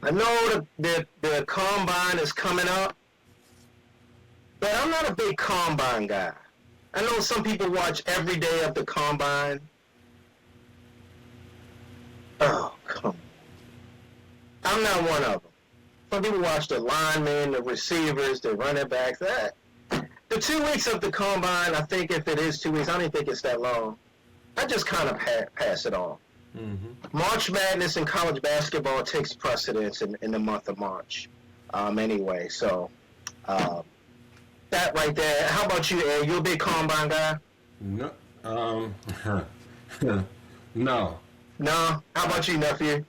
I know the combine is coming up, but I'm not a big combine guy. I know some people watch every day of the combine. Oh, come on. I'm not one of them. Some people watch the linemen, the receivers, the running backs. The 2 weeks of the combine, I think if it is 2 weeks, I don't even think it's that long. I just kind of pass it off. Mm-hmm. March Madness in college basketball takes precedence in the month of March anyway. So that right there. How about you, Ed? You a big combine guy? No. No. No? How about you, nephew?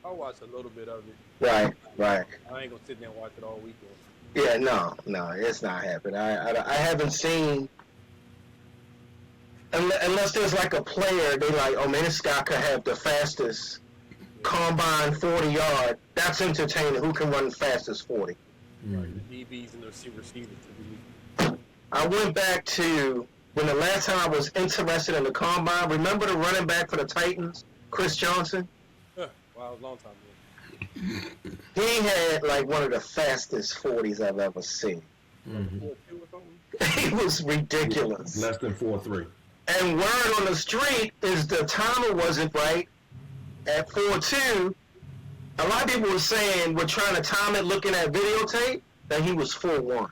I watch a little bit of it. Right. I ain't gonna sit there and watch it all weekend. Yeah, no, it's not happening. I haven't seen, unless there's like a player, they like, oh man, this guy could have the fastest combine 40-yard. That's entertaining. Who can run the fastest 40? Right, the DBs and the receivers to be. I went back to when the last time I was interested in the combine. Remember the running back for the Titans, Chris Johnson? Wow, it was a long time ago. He had like one of the fastest 40s I've ever seen. Mm-hmm. He was ridiculous. Less than 4.3. And word on the street is the timer wasn't right at 4.2. A lot of people were saying we're trying to time it looking at videotape that he was 4.1.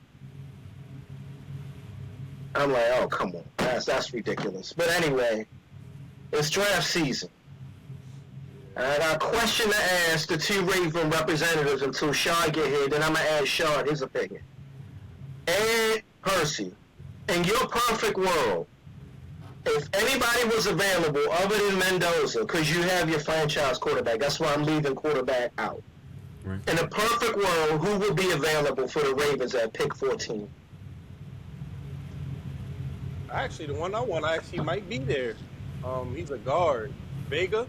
I'm like, oh, come on. That's ridiculous. But anyway, it's draft season. And I got a question to ask the two Raven representatives until Shard get here. Then I'm going to ask Shard his opinion. Ed Percy, in your perfect world, if anybody was available other than Mendoza, because you have your franchise quarterback, that's why I'm leaving quarterback out. Right. In a perfect world, who would be available for the Ravens at pick 14? Actually, the one I want actually might be there. He's a guard. Vega.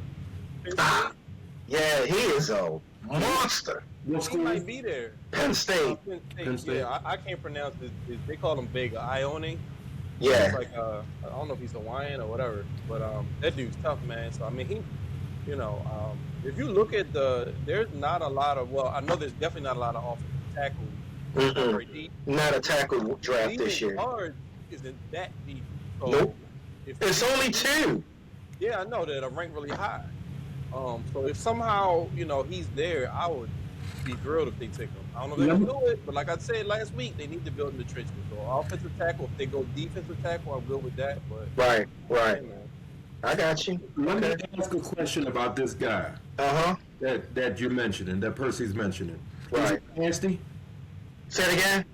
Yeah, he is a monster. He might be there. Penn State. Penn State. Yeah, I can't pronounce it. They call him Vega. Ione. Yeah. It's like I don't know if he's Hawaiian or whatever, but that dude's tough, man. So I mean, he, if you look at there's not a lot of. Well, I know there's definitely not a lot of offensive tackles. Not a tackle draft this year. Guard isn't that deep. So nope. It's only 2. Yeah, I know that I'm ranked really high. So if somehow he's there, I would be thrilled if they take him. I don't know if they can do it, but like I said last week, they need to build in the trenches. So offensive tackle, if they go defensive tackle, I'm good with that. But right. Hey, I got you. Let me ask a question about this guy. That you're mentioning, that Percy's mentioning. Right. Is he nasty? Say it again.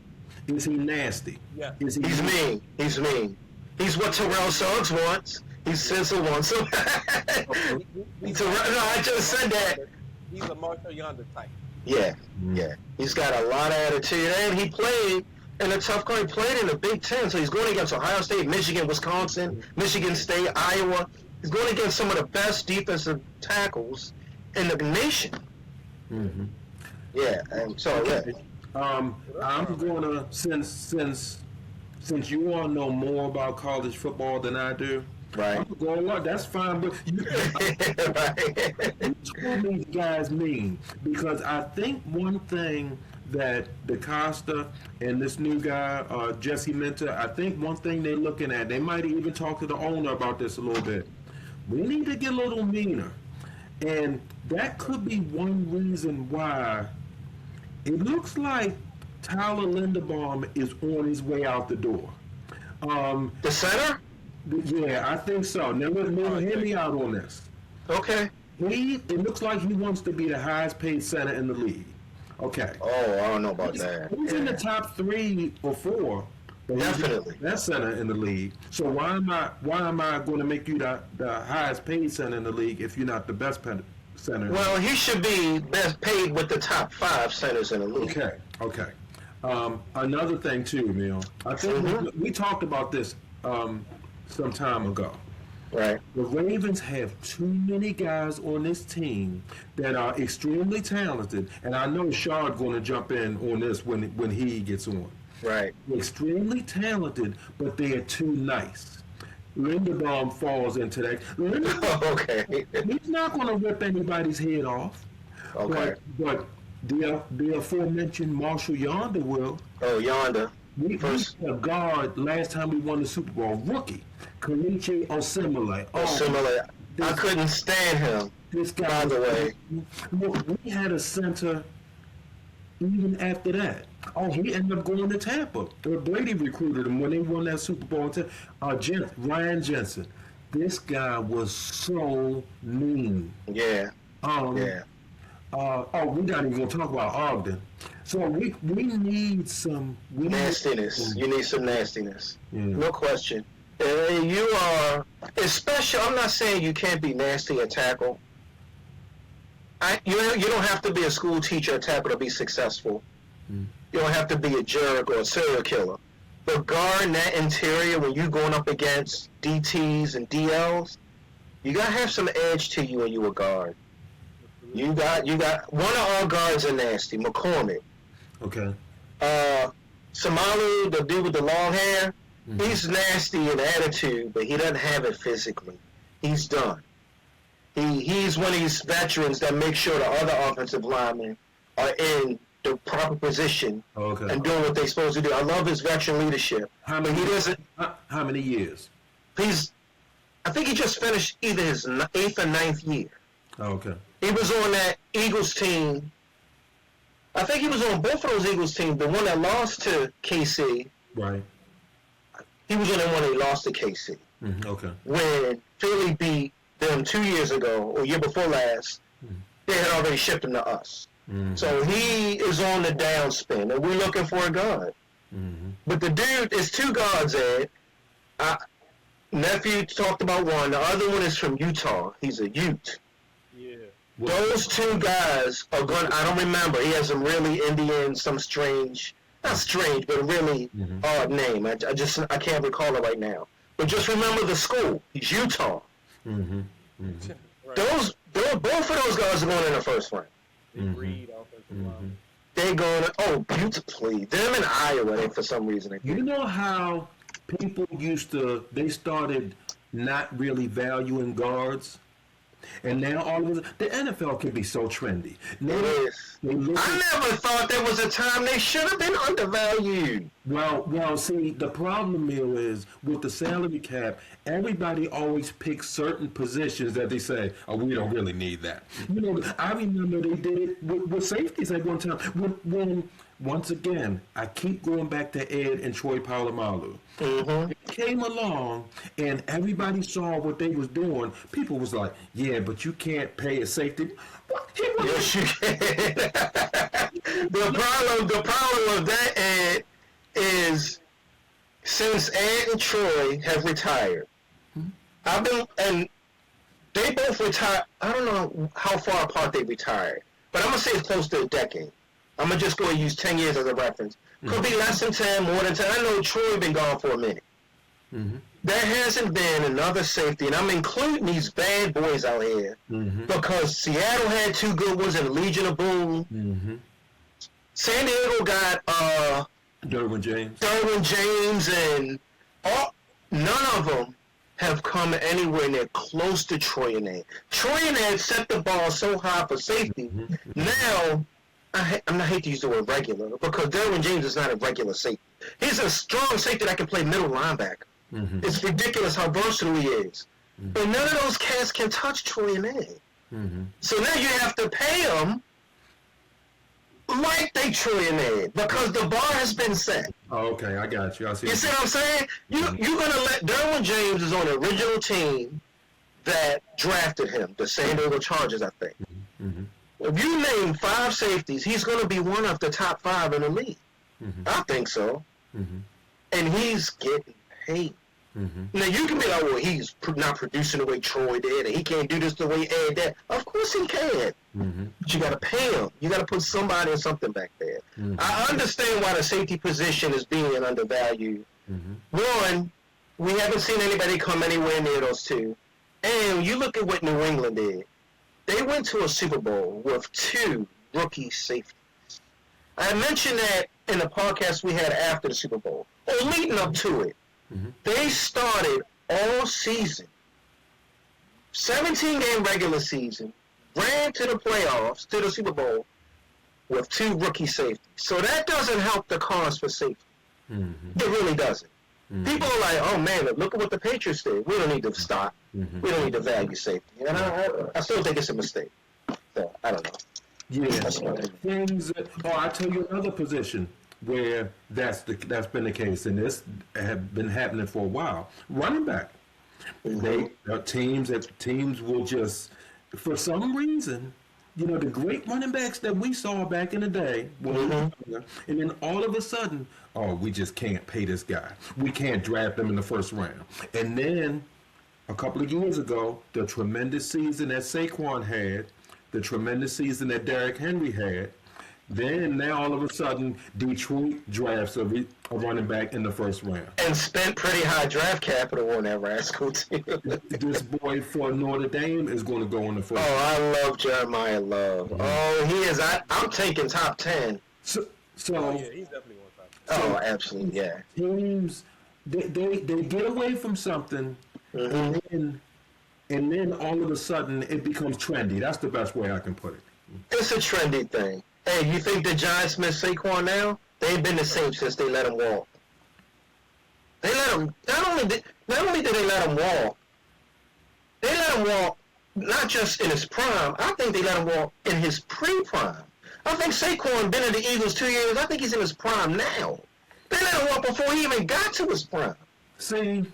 Is he nasty? Yeah. He's mean. He's mean. He's what Terrell Suggs wants. He's Sizzle wants him. I just said that. He's a Marshall Yonder type. Yeah. He's got a lot of attitude, and he played in a tough country. He played in the Big Ten, so he's going against Ohio State, Michigan, Wisconsin, Michigan State, Iowa. He's going against some of the best defensive tackles in the nation. Mm-hmm. Yeah, and so I'm gonna since you all know more about college football than I do. Right. I'm going, that's fine, but you what these guys mean, because I think one thing that DeCosta and this new guy, Jesse Minter, I think one thing they're looking at, they might even talk to the owner about this a little bit. We need to get a little meaner. And that could be one reason why it looks like Tyler Linderbaum is on his way out the door. The center? Yeah, I think so. Now, hear me out on this. Okay. It looks like he wants to be the highest paid center in the league. Okay. Oh, I don't know about that. He's in the top 3 or 4. Definitely. That center in the league. So why am I going to make you the highest paid center in the league if you're not the best center? Well, he should be best paid with the top 5 centers in the league. Okay. Another thing too, Neil. I think we talked about this some time ago. Right. The Ravens have too many guys on this team that are extremely talented, and I know Shard going to jump in on this when he gets on. Right. Extremely talented, but they are too nice. Linderbaum falls into that. Okay. He's not going to rip anybody's head off. Okay. But the aforementioned Marshall Yonder will. Oh, Yonder. We First, had a guard last time we won the Super Bowl, rookie, Kalichi Osemele. similar. I couldn't stand him. This guy. By the way. Look, we had a center even after that. Oh, he ended up going to Tampa. Brady recruited him when they won that Super Bowl. Ryan Jensen. This guy was so mean. Yeah. Yeah. We're not even going to talk about Ogden. So we need some Nastiness. You need some nastiness. Yeah. No question. You are, especially, I'm not saying you can't be nasty at tackle. You don't have to be a school teacher at tackle to be successful. You don't have to be a jerk or a serial killer. But guarding that interior when you're going up against DTs and DLs, you got to have some edge to you when you a guard. You got one of our guards are nasty, McCormick. Okay. Samalu, the dude with the long hair, he's nasty in attitude, but he doesn't have it physically. He's done. He's one of these veterans that make sure the other offensive linemen are in the proper position and doing what they're supposed to do. I love his veteran leadership. How many years? I think he just finished either his 8th or 9th year. Oh, okay. He was on that Eagles team. I think he was on both of those Eagles teams. The one that lost to KC. Right. He was on the one that lost to KC. Okay. When Philly beat them 2 years ago, or year before last, they had already shipped him to us. So he is on the downspin, and we're looking for a guard. But the dude, is two guards, Ed. Nephew talked about one. The other one is from Utah. He's a Ute. Yeah. Those two guys are going. I don't remember. He has some really Indian, some strange, not strange, but a really odd name. I can't recall it right now. But just remember the school. He's Utah. Right. Both of those guys are going in the first round. Reed, offensive line. They're going. Beautifully. Them in Iowa, for some reason. You know how people they started not really valuing guards? And now all of a sudden, the NFL can be so trendy. Now, It is. I never thought there was a time they should have been undervalued. Well, see, the problem is with the salary cap, everybody always picks certain positions that they say, we don't really need that. You know, I remember they did it with safeties at one time. When once again, I keep going back to Ed and Troy Polamalu. It came along, and everybody saw what they was doing. People was like, yeah, but you can't pay a safety. What? Yes, you can. The problem with that, Ed, is since Ed and Troy have retired, and they both retired. I don't know how far apart they retired, but I'm gonna say it's close to a decade. I'm gonna just go and use 10 years as a reference. Could be less than 10, more than 10. I know Troy been gone for a minute. There hasn't been another safety, and I'm including these bad boys out here because Seattle had two good ones in Legion of Boom. San Diego got Derwin James, and none of them have come anywhere near close to Troy and Ed. Troy and Ed set the ball so high for safety. Now, I hate to use the word regular because Derwin James is not a regular safety. He's a strong safety that can play middle linebacker. It's ridiculous how versatile he is. But none of those cats can touch Troy and Ed. So now you have to pay them like they Troy and Ed because the bar has been set. Oh, okay, I got you. I see. You see what I'm saying? You're going to let Derwin James is on the original team that drafted him, the San Diego Chargers, I think. If you name 5 safeties, he's going to be one of the top 5 in the league. I think so. And he's getting paid. Now, you can be like, well, he's not producing the way Troy did, and he can't do this the way Ed did. Of course he can. But you got to pay him. You got to put somebody or something back there. I understand why the safety position is being undervalued. One, we haven't seen anybody come anywhere near those two. And you look at what New England did. They went to a Super Bowl with 2 rookie safeties. I mentioned that in the podcast we had after the Super Bowl, or leading up to it. They started all season, 17-game regular season, ran to the playoffs, to the Super Bowl, with 2 rookie safeties. So that doesn't help the cause for safety. Mm-hmm. It really doesn't. Mm-hmm. People are like, oh man, look at what the Patriots did. We don't need to stop. Mm-hmm. We don't need to value safety. And I still think it's a mistake. So, I don't know. Yeah, That's my opinion. things. I tell you another position where that's been the case, and this have been happening for a while. Running back, they teams will just, for some reason, the great running backs that we saw back in the day, when we were younger, and then all of a sudden, oh, we just can't pay this guy. We can't draft him in the first round, and then a couple of years ago, the tremendous season that Saquon had, the tremendous season that Derrick Henry had, then now all of a sudden Detroit drafts a running back in the first round. And spent pretty high draft capital on that rascal too. This boy for Notre Dame is going to go in the first. Oh, I love Jeremiah Love. Oh, he is. I'm taking top 10. So Oh yeah, he's definitely one top. Oh, absolutely, yeah. teams they get away from something, and then all of a sudden it becomes trendy. That's the best way I can put it. It's a trendy thing. Hey, you think the Giants miss Saquon now? They've been the same since they let him walk. They let him. Not only did they let him walk, they let him walk not just in his prime. I think they let him walk in his pre-prime. I think Saquon been in the Eagles 2 years. I think he's in his prime now. They let him walk before he even got to his prime. See,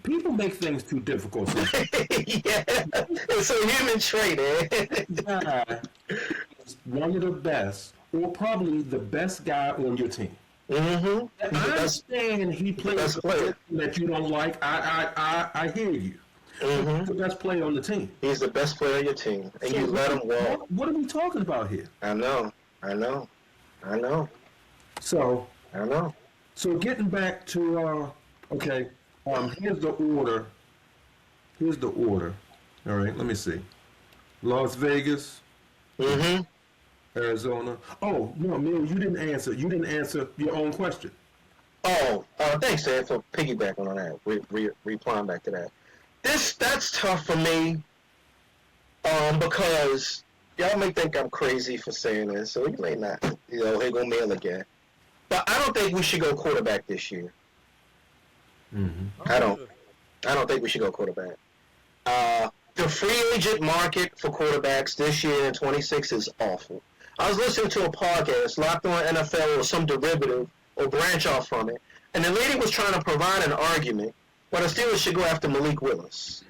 people make things too difficult. Yeah, it's a human trait, eh? Guy is one of the best, or probably the best guy on your team. Mm-hmm. I understand he plays a player that you don't like. I hear you. Mm-hmm. He's the best player on the team. He's the best player on your team, and you let him walk. What are we talking about here? I know. So getting back to here's the order. All right, let me see. Las Vegas, Mm-hmm. Arizona. Oh no, Neil, you didn't answer. You didn't answer your own question. Oh, thanks, Ed, for piggybacking on that. Replying back to that. That's tough for me, because y'all may think I'm crazy for saying this, so you may not. Here go Mail again. But I don't think we should go quarterback this year. Mm-hmm. I don't think we should go quarterback. The free agent market for quarterbacks this year in 26 is awful. I was listening to a podcast, Locked On NFL, or some derivative or branch off from it, and the lady was trying to provide an argument why the Steelers should go after Malik Willis.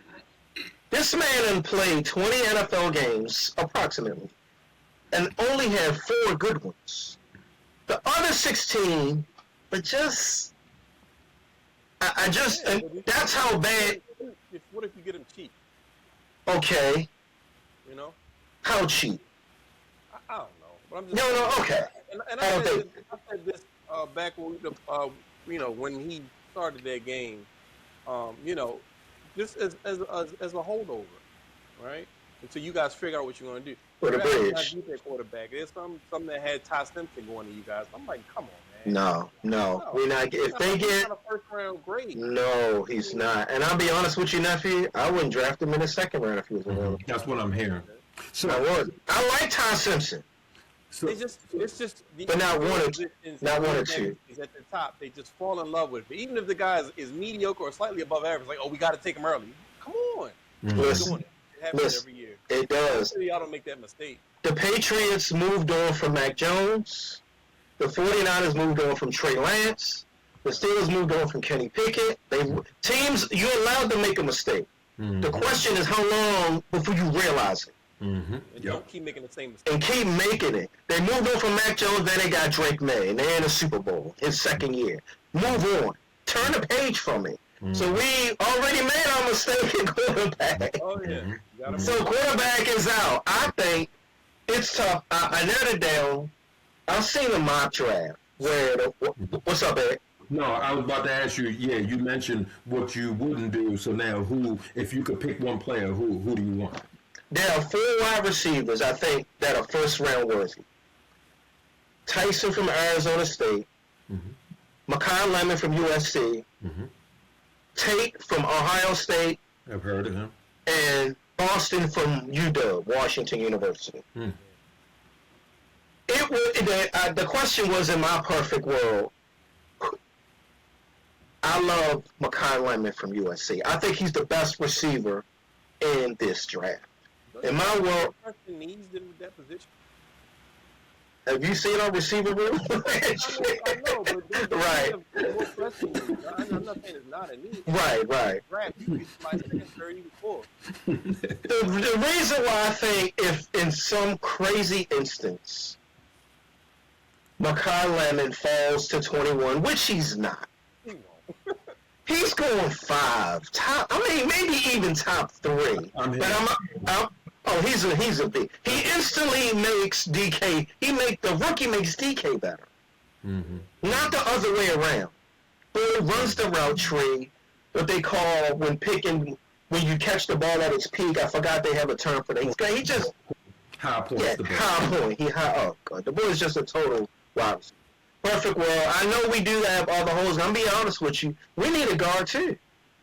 This man played 20 NFL games, approximately, and only had 4 good ones. The other 16, but just... and that's how bad... What if you get him cheap? Okay. You know? How cheap? I don't know. But I'm just No, okay. And I don't think... I said this back when he started that game. Just as a holdover, right? Until you guys figure out what you're going to do. For the bridge. That quarterback. There's some that had Ty Simpson going to you guys. I'm like, come on, man. No. We're not. If they get a first round grade. No, he's not. And I'll be honest with you, nephew. I wouldn't draft him in the second round if he was available. That's what I'm hearing. So I would. I like Ty Simpson. So It's just. But not one or two. Not one or two. Is at the top. They just fall in love with it. Even if the guy is mediocre or slightly above average, like, oh, we got to take him early. Come on. Listen, Doing it. It happens every year. it does. Hopefully y'all don't make that mistake. The Patriots moved on from Mac Jones. The 49ers moved on from Trey Lance. The Steelers moved on from Kenny Pickett. Teams, you're allowed to make a mistake. The question is how long before you realize it. And don't keep making the same mistake. And keep making it. They moved on from Mac Jones, then they got Drake May, and they're in the Super Bowl, his second year. Move on. Turn the page from it. So we already made our mistake in quarterback. Oh, yeah. You gotta So quarterback is out. I think it's tough. I narrowed it down. I've seen a mock draft where what's up, Ed? no, I was about to ask you. Yeah, you mentioned what you wouldn't do. So now, if you could pick one player, who do you want? There are 4 wide receivers, I think, that are first round worthy. Tyson from Arizona State. Makai Lemon from USC. Tate from Ohio State. I've heard of him. and Boston from UW, Washington University. Hmm. The question was, in my perfect world, I love Makai Lemon from USC. I think he's the best receiver in this draft. In my world, needs them with that position. have you seen our receiver room? I know, but Right. More pressing needs. I'm not saying it's not a need. Right. Draft, you my second, third, even fourth. The reason why I think if in some crazy instance Makai Lemon falls to 21, which he's not, He won't. he's going 5, maybe even top 3. I'm here. But he's a big. He instantly makes DK. The rookie makes DK better, not the other way around. Boy runs the route tree, what they call when you catch the ball at its peak. I forgot they have a term for that. He just High points. yeah, the best. high point. Oh god, the boy is just a total wow. Perfect world. I know we do have all the holes. I'm gonna be honest with you. We need a guard too.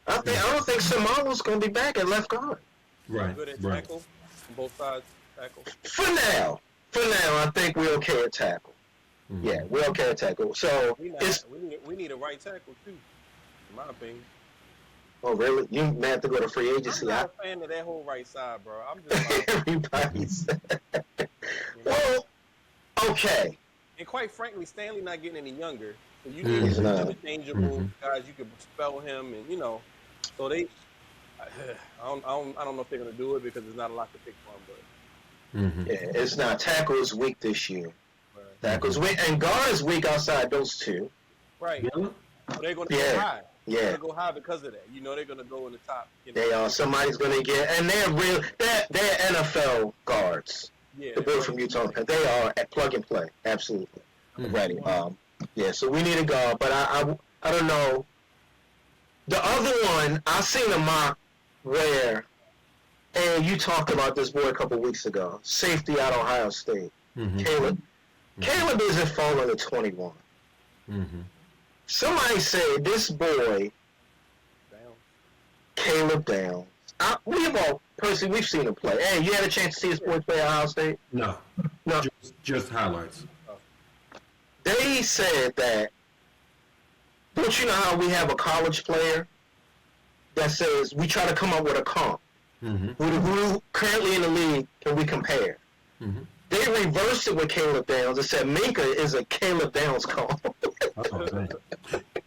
I don't think Samalo's gonna be back at left guard. Right. Good at Right. tackle, on both sides tackle. For now, I think we're okay at tackle. Mm-hmm. Yeah, we're okay at tackle. So We need a right tackle too, in my opinion. oh really? You may have to go to free agency. I'm not a fan of that whole right side, bro. I'm just like, Everybody's. you know. Well, okay. And quite frankly, Stanley not getting any younger, so you need He's not. interchangeable guys. You can spell him, and so they. I don't know if they're gonna do it because there's not a lot to pick from, but Yeah, it's not. Tackle is weak this year. Tackle's weak, and guard is weak outside those two. right. Yeah. So they're gonna Yeah. go high. They're Yeah, gonna go high because of that. They're gonna go in the top. they are. Somebody's gonna get, and they're NFL guards. Yeah. The boy from Utah, they are at plug and play, absolutely ready. Yeah, so we need a guard, but I don't know. The other one, I seen a mock where, and you talked about this boy a couple weeks ago, safety out of Ohio State, Caleb. Caleb isn't falling to 21. Somebody said this boy, Down. Caleb Downs. We've seen him play. Hey, you had a chance to see this boy play at Ohio State? No. No. Just highlights. They said that, don't you know how we have a college player that says we try to come up with a comp? Who currently in the league can we compare? They reversed it with Caleb Downs and said Minka is a Caleb Downs comp. Oh, man.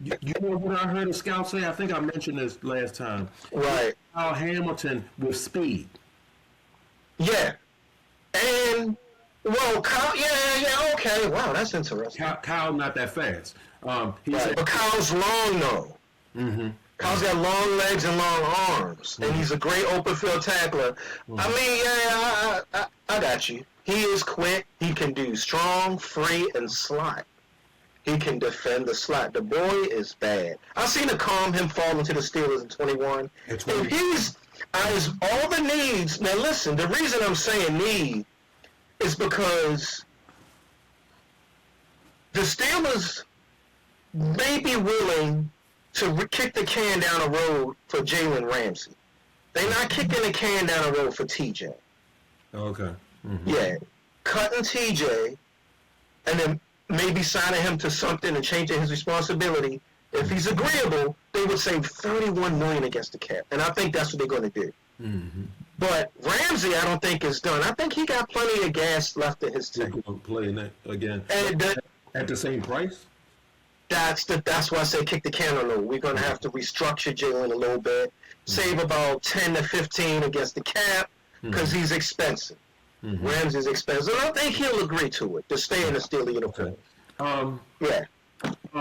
You know what I heard a scout say? I think I mentioned this last time. Right. Kyle Hamilton with speed. Yeah. And, well, Kyle, yeah, okay. Wow, that's interesting. Kyle not that fast. He Right. said, But Kyle's long, though. Kyle's got long legs and long arms, and he's a great open field tackler. I mean, I got you. He is quick. He can do strong, free, and slot. He can defend the slot. The boy is bad. I seen to calm him fall into the Steelers in 21. It's If he's as all the needs. Now listen, the reason I'm saying need is because the Steelers may be willing to kick the can down the road for Jalen Ramsey. They're not kicking the can down the road for TJ. okay. Yeah, cutting TJ and then maybe signing him to something and changing his responsibility. If he's agreeable, they would save $31 million against the cap, and I think that's what they're going to do. But Ramsey, I don't think is done. I think he got plenty of gas left in his tank. Playing that again. And At the same price? that's why I say kick the can a little. We're going to have to restructure Jalen a little bit, save about 10 to 15 against the cap because he's expensive. Ramsey's expensive. I think he'll agree to it to stay in the Steeler uniform. Yeah.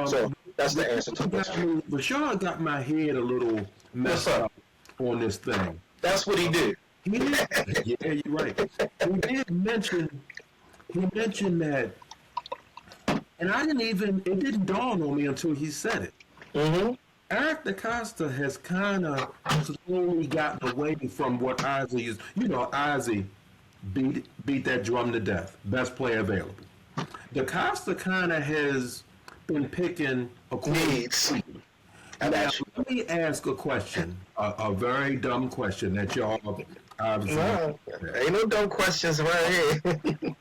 So that's the answer to the question. Rashad got my head a little messed What's up? up on this thing. That's what he did. Yeah, you're right. He did mention that, and it didn't dawn on me until he said it. Mm-hmm. Eric DeCosta has kind of slowly gotten away from what Ozzie is. Ozzie beat that drum to death. Best player available. DeCosta kind of has been picking Needs. I Now, got you. let me ask a question, a very dumb question that y'all obviously. No, ain't no dumb questions right here.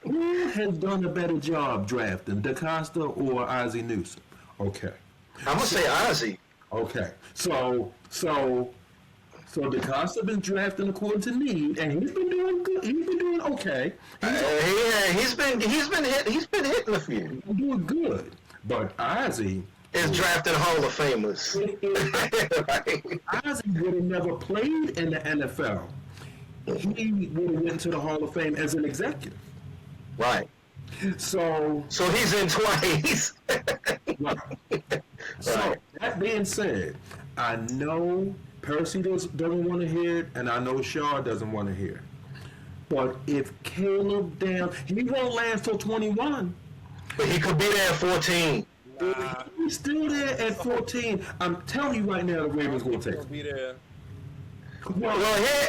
Who has done a better job drafting, DaCosta or Ozzie Newsome? Okay. I'm gonna say Ozzy. Okay. So DaCosta been drafting according to need, and he's been doing good. He's been doing okay. He's been hitting a few. He's doing good. But Ozzie Is drafting Hall of Famers. Right. Ozzie would have never played in the NFL. He would have went to the Hall of Fame as an executive. Right. So he's in twice. right. So Right. that being said, I know Percy doesn't want to hear it, and I know Shaw doesn't want to hear it. But if Caleb down, he won't last till 21. But he could be there at 14. He's still there at 14. I'm telling you right now, the Ravens will take He'll him. be there. Well,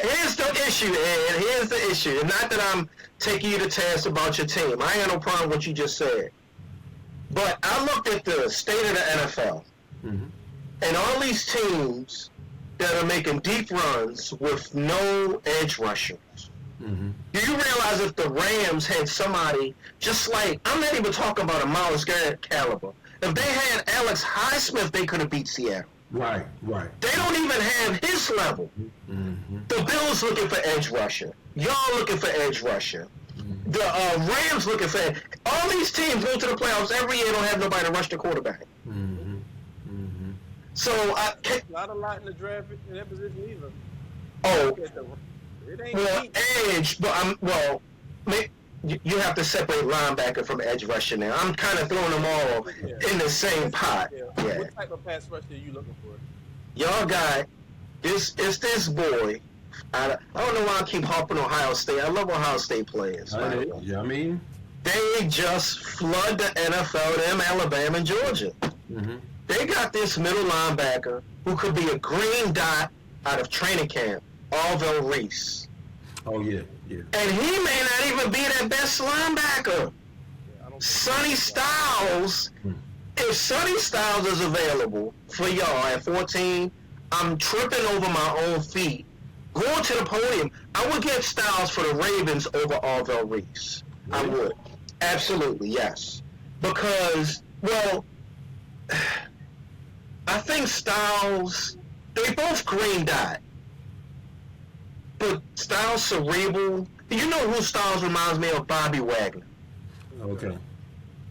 here's the issue, Ed. Here's the issue. And not that I'm taking you to task about your team. I ain't got no problem with what you just said. But I looked at the state of the NFL. And all these teams that are making deep runs with no edge rushers. Do you realize if the Rams had somebody just like, I'm not even talking about a Myles Garrett caliber. If they had Alex Highsmith, they could have beat Seattle. Right. They don't even have his level. The Bills looking for edge rusher. Y'all looking for edge rusher. The Rams looking for all these teams go to the playoffs every year. Don't have nobody to rush the quarterback. So Not a lot in the draft in that position either. oh It ain't well deep. edge, but you have to separate linebacker from edge rusher now. I'm kind of throwing them all in the same pot. Yeah. Yeah. What type of pass rush are you looking for? Y'all got this boy. I don't know why I keep harping on Ohio State. I love Ohio State players. by the way. I mean, They just flood the NFL, them Alabama and Georgia. They got this middle linebacker who could be a green dot out of training camp, Orville Reese. oh yeah. And he may not even be their best linebacker. I don't Sonny Styles, if Sonny Styles is available for y'all at 14, I'm tripping over my own feet. Going to the podium, I would get Styles for the Ravens over Orville Reese. I would. Absolutely, yes. Because, well, I think Styles, they both green dot. But Styles cerebral. You know who Styles reminds me of? Bobby Wagner. Okay.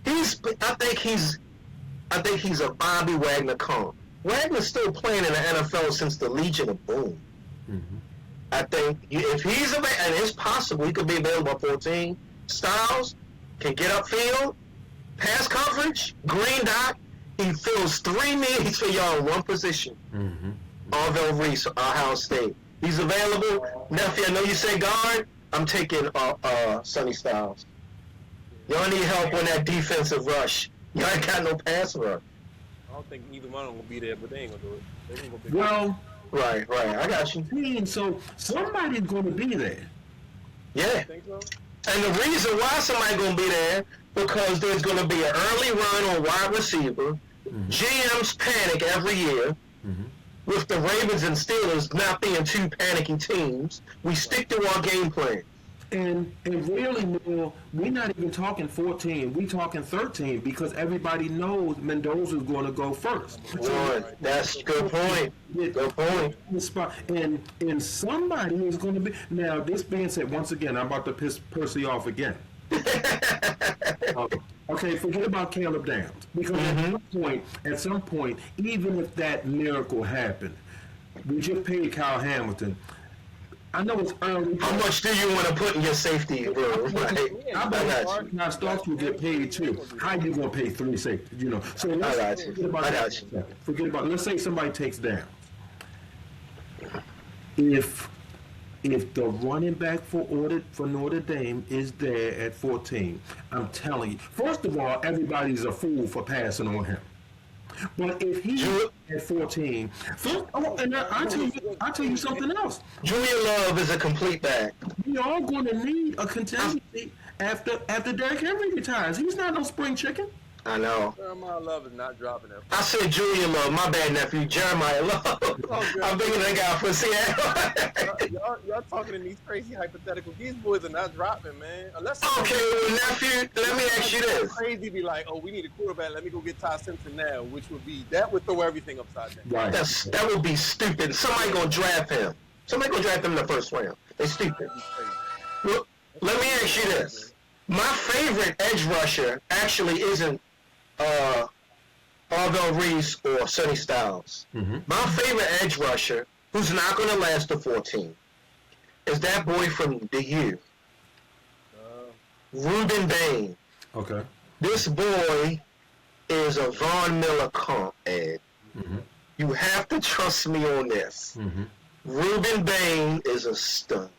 I think he's a Bobby Wagner clone. Wagner's still playing in the NFL since the Legion of Boom. I think if he's available, and it's possible he could be available at 14. Styles can get upfield, pass coverage, green dot. He fills 3 needs for y'all in one position. Orville Reese, Ohio State. He's available. Nephew, I know you say guard. I'm taking Sonny Styles. Y'all need help on that defensive rush. Y'all ain't got no pass rush. I don't think either one of them will be there, but they ain't gonna do it. They ain't gonna be Well, Right. I got you. so somebody's going to be there. Yeah. You think so? And the reason why somebody's going to be there, because there's going to be an early run on wide receiver. GMs panic every year. With the Ravens and Steelers not being two panicky teams, we stick to our game plan. And really, Neil, we're not even talking 14. We're talking 13 because everybody knows Mendoza's going to go first. One. That's a good point. Good point. The spot. And somebody is going to be. Now, this being said, once again, I'm about to piss Percy off again. Okay, forget about Caleb Downs. Because at some point, even if that miracle happened, we just paid Kyle Hamilton. I know it's early. How much do you want to put in your safety room? Right? I I bet got you. now Starks will get paid too. How you gonna pay 3 safeties? You know. So let's got you. forget about I that got for a second. Forget about. Let's say somebody takes down. If the running back for Notre Dame is there at 14, I'm telling you. First of all, everybody's a fool for passing on him. But if he's at 14, and I'll tell you something else. Julian Love is a complete back. We are going to need a contingency after Derrick Henry retires. He's not no spring chicken. I know. Jeremiah Love is not dropping that. I said Julian Love. My bad, nephew. Jeremiah Love. I'm thinking that guy for Seattle. Y'all talking in these crazy hypotheticals. These boys are not dropping, man. Unless Okay, well, nephew, let me ask you this. Crazy be like, oh, we need a quarterback. Let me go get Ty Simpson now, which would throw everything upside down. Right. That would be stupid. Somebody gonna draft him. Somebody gonna draft him in the first round. They stupid. Well, let me ask you this. My favorite edge rusher actually isn't Arvell Reese or Sonny Styles. Mm-hmm. My favorite edge rusher, who's not going to last the 14, is that boy from the U, Ruben Bain. Okay. This boy is a Von Miller comp, Ed. Mm-hmm. You have to trust me on this. Mm-hmm. Ruben Bain is a stud.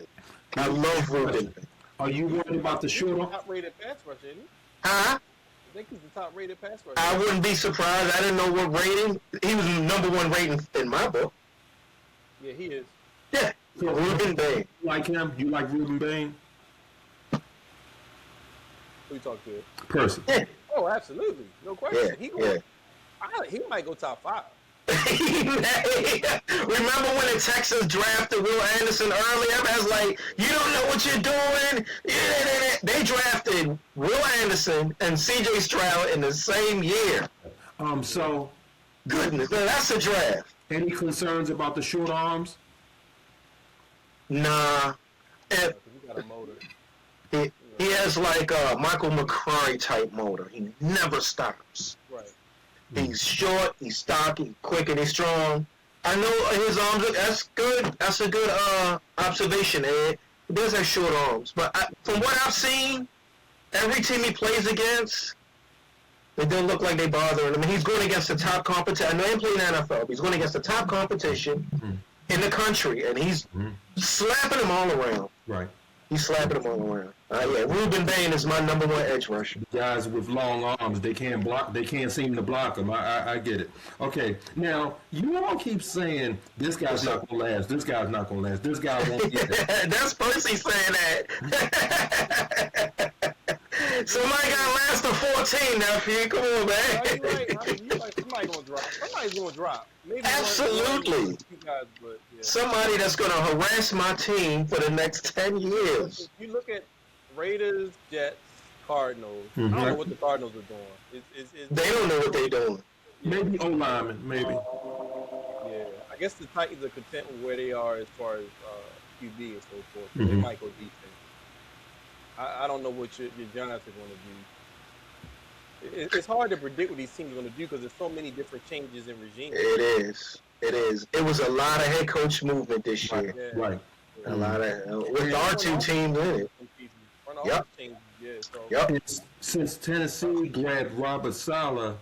I love Ruben Bain. Are you worried about the short arm? Top-rated pass rusher, isn't he? Huh? I think he's the top-rated pass rusher. I wouldn't be surprised. I didn't know what rating. He was number one rating in my book. Yeah, he is. Yeah, Ruben Bain. You like him? You like Ruben Bain? Who you talk to? Person. Yeah, Oh, absolutely. No question. yeah. He might go top 5. Remember when the Texans drafted Will Anderson early? I was like, you don't know what you're doing. They drafted Will Anderson and C.J. Stroud in the same year. So, Goodness, that's a draft. any concerns about the short arms? Nah. He got a motor. He has like a Michael McCrary type motor. He never stops. Right. He's short, he's stocky, quick, and he's strong. I know his arms. That's good. That's a good observation, Ed. He does have short arms, but from what I've seen, every team he plays against, they don't look like they bother him. I mean, he's going against the top competition. I know he played in the NFL. But he's going against the top competition in the country, and he's slapping them all around. Right. He's slapping them all around. Yeah, Ruben Bain is my number one edge rusher. Guys with long arms, they can't block. They can't seem to block them. I get it. Okay, now you all keep saying this guy's not gonna last. This guy's not gonna last. This guy won't get it. That's Percy saying that. Somebody got last to 14 now, nephew. Come on, man. You're right. Somebody's gonna drop. Somebody's gonna drop. Maybe Absolutely. Guys, but, yeah. Somebody that's going to harass my team for the next 10 years. If you look at Raiders, Jets, Cardinals, I don't know what the Cardinals are doing. They don't know what they're doing. Maybe O-lineman, maybe. Yeah, I guess the Titans are content with where they are as far as QB and so forth. They might go defense. I don't know what your Giants are going to do. It's hard to predict what these teams are going to do because there's so many different changes in regime. It is. It was a lot of head coach movement this year. Yeah. Right. A lot of with our two teams in it. Yep. Yep. Since Tennessee grabbed Robert Saleh,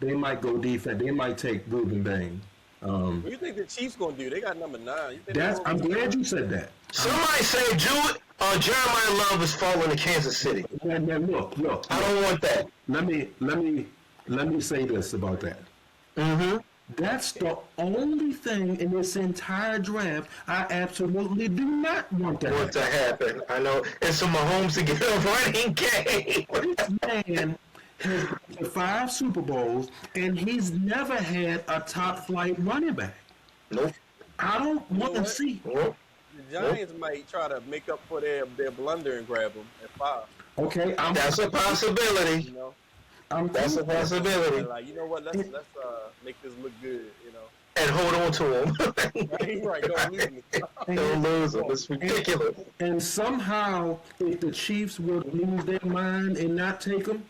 they might go defense. They might take Ruben Bain. What do you think the Chiefs going to do? They got number 9. I'm glad you said that. Somebody say Jeremiah Love is falling to Kansas City. Now look. I don't want that. Let me say this about that. Mm-hmm. That's the only thing in this entire draft I absolutely do not want to Want to happen. I know. It's for Mahomes to get a running game. This man has been to 5 Super Bowls, and he's never had a top-flight running back. Nope. I don't want to see. Nope. The Giants might try to make up for their blunder and grab them at 5. Okay, That's a possibility. You know, That's a possibility. and like, you know what? Let's make this look good. You know, And hold on to him. right? Don't lose me. Don't lose him. It's ridiculous. And somehow, if the Chiefs would lose their mind and not take him,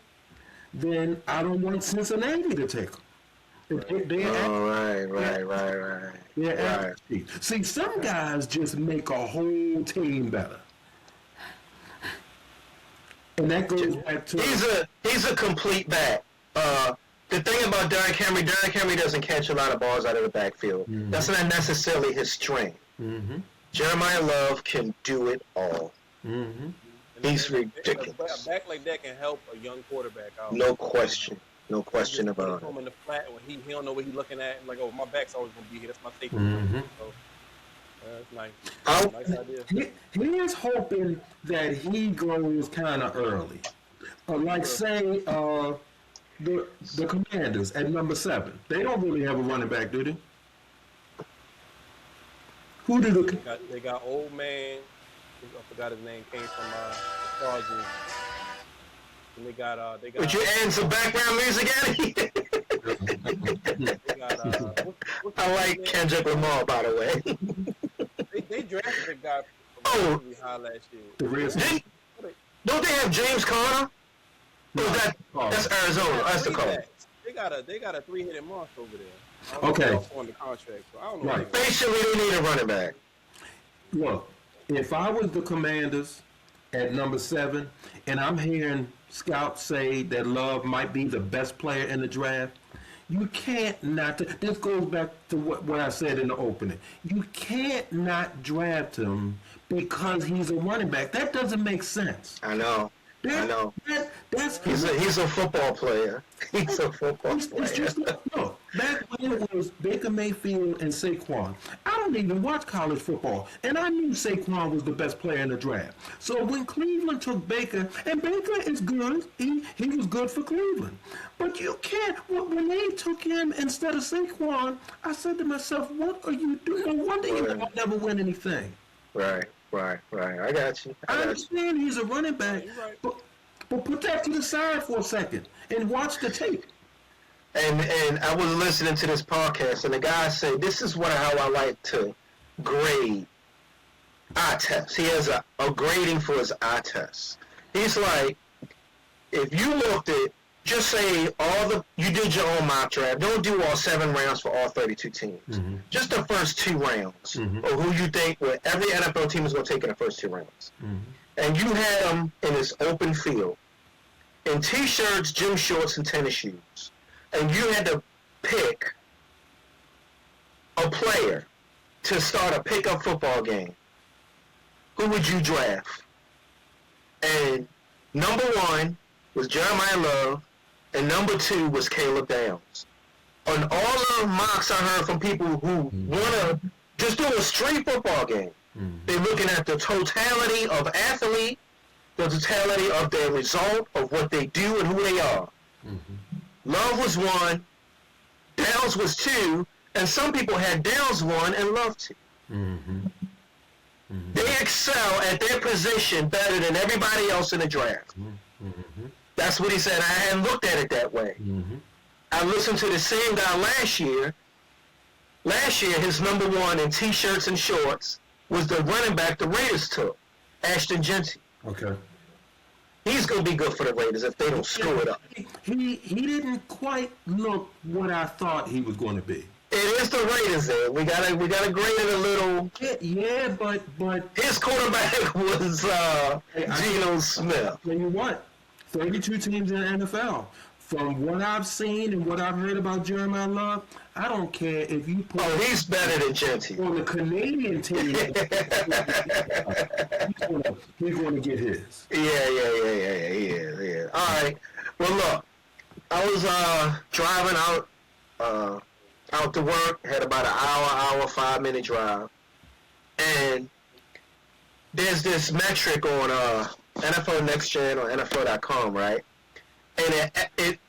then I don't want Cincinnati to take him. Right. Right. See, some guys just make a whole team better. And that goes back to... He's a complete back. The thing about Derrick Henry doesn't catch a lot of balls out of the backfield. Mm-hmm. That's not necessarily his strength. Mm-hmm. Jeremiah Love can do it all. Mm-hmm. He's ridiculous. A back like that can help a young quarterback out. No question about it. Him in the flat when he don't know what he's looking at. Like, oh, my back's always going to be here. That's my safety. Mm-hmm. So, that's nice. Nice idea. He is hoping that he goes kind of early. Like, say, the Commanders at number 7. They don't really have a running back, do they? Who do the They got old man. I forgot his name. Came from the Chargers. And they got. Would you add some background music, Eddie? They got. What's I like his name? Kendrick Lamar, by the way. They drafted a guy Oh. really high last year. the Redskins? Don't they have James Conner? Or is that's Arizona. That's the call. They got a 3-headed monster over there. I don't Okay. know if they're on the contract, so I don't know. Right. Basically, they need a running back. Look, if I was the Commanders at number 7, and I'm hearing scouts say that Love might be the best player in the draft, you can't not. This goes back to what I said in the opening. You can't not draft him because he's a running back. That doesn't make sense. I know. I know. That's He's a football player. He's a football It's player. just no. Back when it was Baker Mayfield and Saquon, I don't even watch college football, and I knew Saquon was the best player in the draft. So when Cleveland took Baker, and Baker is good, he was good for Cleveland. But you can't. When they took him instead of Saquon, I said to myself, "What are you doing? No wonder you won't never win anything." Right. I got you. I understand he's a running back, You're right. but put that to the side for a second and watch the tape. And I was listening to this podcast, and the guy said, "This is how I like to grade eye tests." He has a grading for his eye tests. He's like, if you looked at, just say you did your own mock draft. Don't do all 7 rounds for all 32 teams. Mm-hmm. Just the first 2 rounds, or who you think every NFL team is going to take in the first 2 rounds. Mm-hmm. And you had them in this open field, in t-shirts, gym shorts, and tennis shoes. And you had to pick a player to start a pickup football game. Who would you draft? And number 1 was Jeremiah Love, and number 2 was Caleb Downs. On all the mocks I heard from people who want to just do a straight football game, they're looking at the totality of athlete, the totality of their result, of what they do and who they are. Love was 1, Downs was 2, and some people had Downs 1 and Love 2. They excel at their position better than everybody else in the draft. That's what he said. I hadn't looked at it that way. I listened to the same guy last year. Last year, his number 1 in t-shirts and shorts was the running back the Raiders took, Ashton Genty. Okay. He's going to be good for the Raiders if they don't screw it up. He didn't quite look what I thought he was going to be. It is the Raiders there. We gotta grade it a little. Yeah, but His quarterback was Geno Smith. tell you what, 32 teams in the NFL. From what I've seen and what I've heard about Jeremiah Love, I don't care if you put Oh, he's better than Genty. on the Canadian team. he's going to get his. Yeah. He is. All right. Well, look, I was driving out to work. Had about an hour, 5-minute drive, and there's this metric on NFL Next Gen or NFL.com, right? And it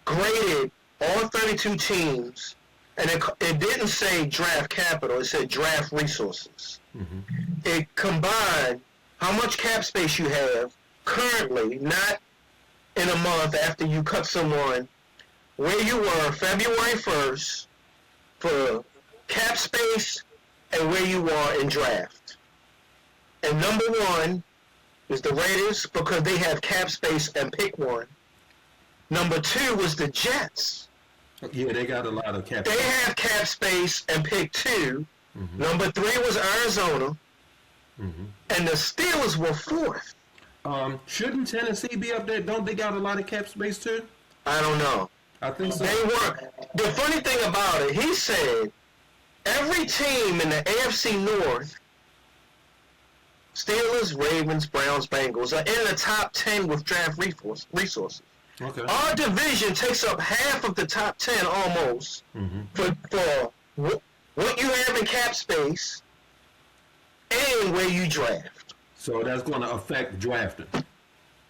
graded all 32 teams, and it didn't say draft capital. It said draft resources. It combined how much cap space you have currently, not in a month after you cut someone, where you were February 1st for cap space and where you are in draft. And number 1 is the Raiders because they have cap space and pick 1. Number 2 was the Jets. Yeah, they got a lot of cap. They have cap space and pick 2. Number 3 was Arizona. And the Steelers were 4th. Shouldn't Tennessee be up there? Don't they got a lot of cap space too? I don't know. I think so. They were. The funny thing about it, he said every team in the AFC North, Steelers, Ravens, Browns, Bengals, are in the top 10 with draft resources. Okay. Our division takes up half of the top 10 almost for what you have in cap space and where you draft. So that's going to affect drafting.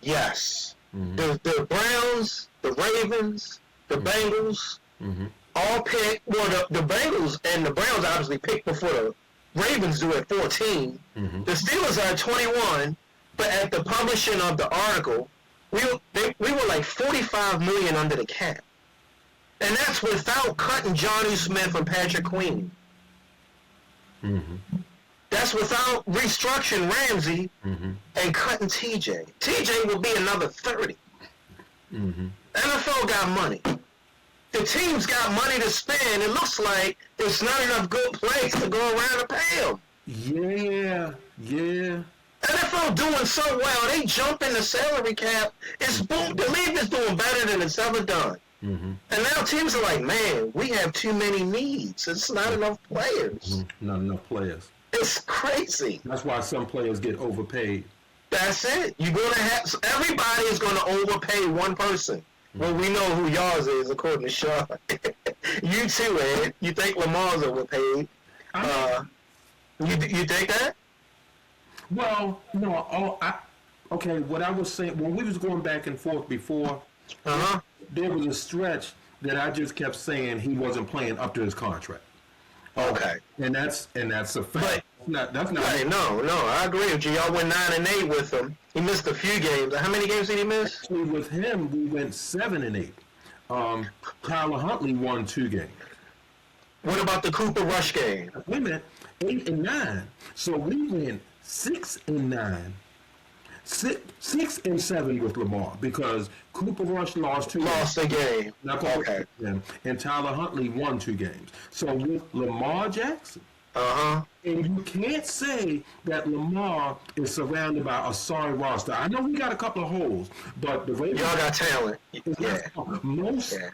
Yes. The Browns, the Ravens, the Bengals, all picked. Well, the Bengals and the Browns obviously picked before the Ravens do at 14. The Steelers are at 21, but at the publishing of the article, we were like 45 million under the cap, and that's without cutting Johnny Smith and Patrick Queen. That's without restructuring Ramsey and cutting TJ. TJ will be another 30. NFL got money. The team's got money to spend. It looks like there's not enough good players to go around to pay them. Yeah. NFL doing so well. They jump in the salary cap. It's boom. The league is doing better than it's ever done. And now teams are like, man, we have too many needs. It's not enough players. Not enough players. It's crazy. That's why some players get overpaid. That's it. You're gonna have everybody is gonna overpay one person. Well, we know who y'all's is according to Sean. You too, Ed. You think Lamar's overpaid? You think that? Well, no. Okay. What I was saying when we was going back and forth before, there was a stretch that I just kept saying he wasn't playing up to his contract. Okay. And that's a fact. That's not. Right, no, I agree with you. Y'all went 9-8 with him. He missed a few games. How many games did he miss? Actually, with him, we went 7-8. Tyler Huntley won 2 games. What about the Cooper Rush game? Wait a minute, 8-9. So we went 6-9. 6-7 with Lamar because Cooper Rush lost 2 games. Lost a game. Okay. And Tyler Huntley won 2 games. So with Lamar Jackson, and you can't say that Lamar is surrounded by a sorry roster. I know we got a couple of holes, but the Ravens, y'all got talent. Yeah.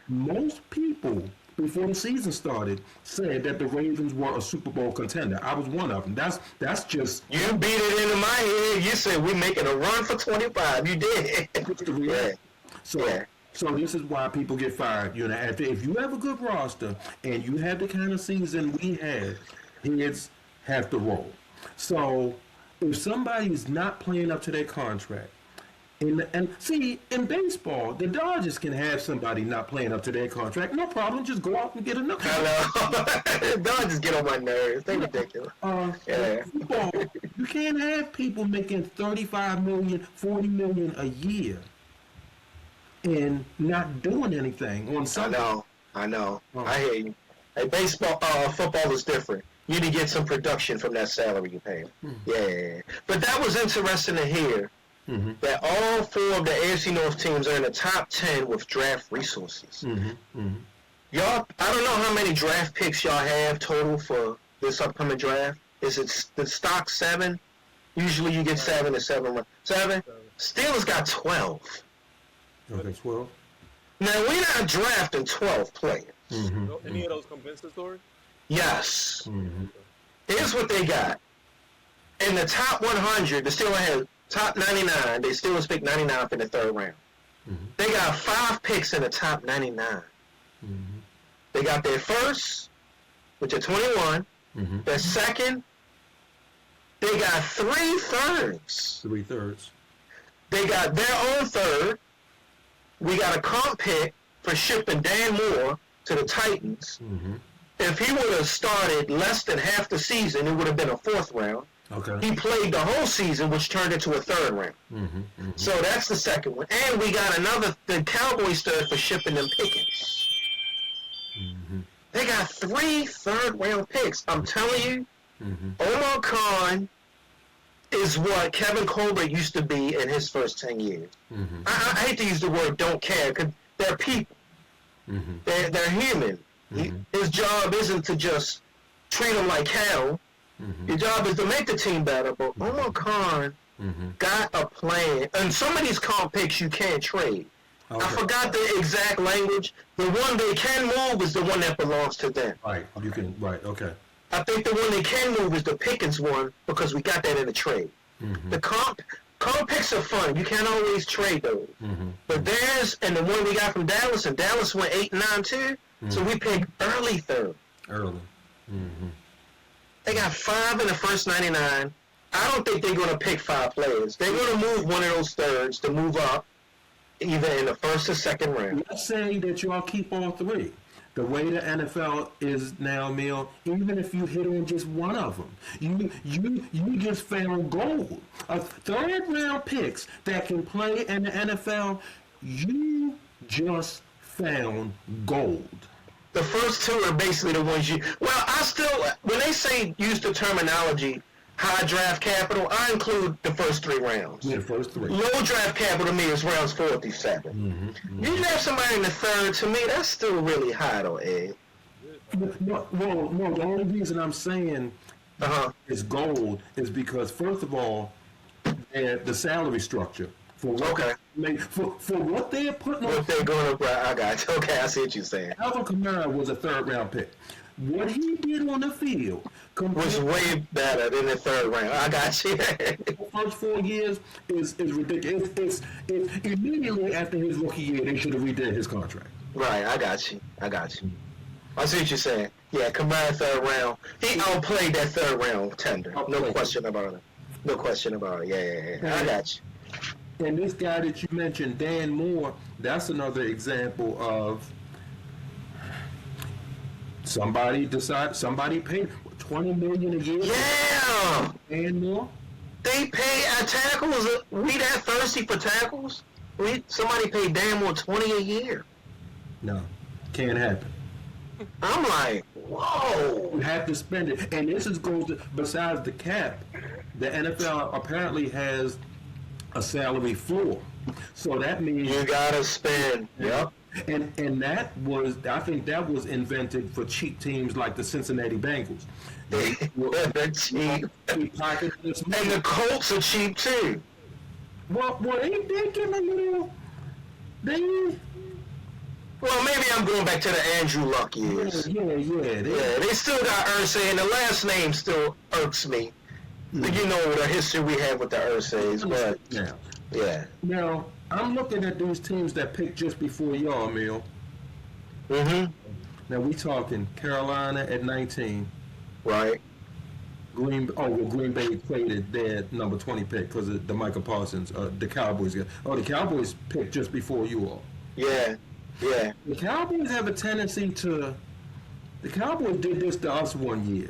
Most people before the season started said that the Ravens were a Super Bowl contender. I was one of them. That's just you beat it into my head. You said we're making a run for 25. You did. So this is why people get fired. You know, if you have a good roster and you have the kind of season we had, heads have to roll. So if somebody's not playing up to their contract, and see, in baseball, the Dodgers can have somebody not playing up to their contract. No problem. Just go out and get another. I know. Dodgers get on my nerves. They're ridiculous. Football, you can't have people making $35 million, $40 million a year and not doing anything on Sunday. I know. I hear you. Hey, football is different. You need to get some production from that salary you pay. Yeah. But that was interesting to hear that all 4 of the AFC North teams are in the top 10 with draft resources. Y'all, I don't know how many draft picks y'all have total for this upcoming draft. Is it the stock 7? Usually you get 7 to 7. 7? Steelers got 12. Okay, 12. Now, we're not drafting 12 players. Any of those compensatory? Yes. Here's what they got. In the top 100, the Steelers had top 99. They Steelers picked 99th in the 3rd round. They got 5 picks in the top 99. They got their first, which is 21. Their second, they got 3 thirds. 3 thirds. They got their own third. We got a comp pick for shipping Dan Moore to the Titans. If he would have started less than half the season, it would have been a 4th round. Okay. He played the whole season, which turned into a 3rd round. So that's the second one. And we got the Cowboys third for shipping them Pickens. They got 3 third-round picks. I'm telling you, Omar Khan is what Kevin Colbert used to be in his first 10 years. I hate to use the word don't care, because they're people. They're human. His job isn't to just treat them like cattle. Your job is to make the team better. But Omar Khan got a plan. And some of these comp picks you can't trade. Okay. I forgot the exact language. The one they can move is the one that belongs to them. Right. You can. Right. Okay. I think the one they can move is the Pickens one because we got that in the trade. The comp picks are fun. You can't always trade those. But theirs and the one we got from Dallas, and Dallas went 8-9 too. So we picked early third. Early. They got 5 in the first 99. I don't think they're going to pick 5 players. They're going to move one of those thirds to move up. either in the first or second round. Let's say that y'all keep all three. The way the NFL is now, Mill, even if you hit on just one of them, you just found gold. A third round picks that can play in the NFL, you just found gold. The first two are basically the ones you. Well, I still, when they say use the terminology high draft capital, I include the first 3 rounds. Yeah, the first 3. Low draft capital to me is rounds 4 through 7. You draft somebody in the third, to me, that's still really high, though, Ed. No, the only reason I'm saying it's gold is because, first of all, the salary structure. For what they're putting on. What they're going to, I got you. Okay, I see what you're saying. Alvin Kamara was a third round pick. What he did on the field was way better than the third round. I got you. The first 4 years is ridiculous. It's immediately after his rookie year, they should have redid his contract. Right, I got you. I see what you're saying. Yeah, Kamara third round. He outplayed that third round tender. No question about it. Yeah. I got you. And this guy that you mentioned, Dan Moore, that's another example of somebody paid $20 million a year. Yeah. Dan Moore. They pay our tackles. We that thirsty for tackles? Somebody paid Dan Moore $20 a year. No, can't happen. I'm like, whoa. You have to spend it, and this goes besides the cap. The NFL apparently has a salary floor, so that means you gotta spend. Yep. And I think that was invented for cheap teams like the Cincinnati Bengals. They're cheap. And the Colts are cheap too. Well, they give a little. Well, maybe I'm going back to the Andrew Luck years. Yeah. They still got Irsay, and the last name still irks me. You know the history we have with the Irsays, but yeah. Now, I'm looking at these teams that picked just before y'all, Mill. Now, we talking Carolina at 19. Right. Green Bay traded their number 20 pick because of the Michael Parsons. The Cowboys. The Cowboys picked just before you all. Yeah. The Cowboys have a tendency to. The Cowboys did this to us one year.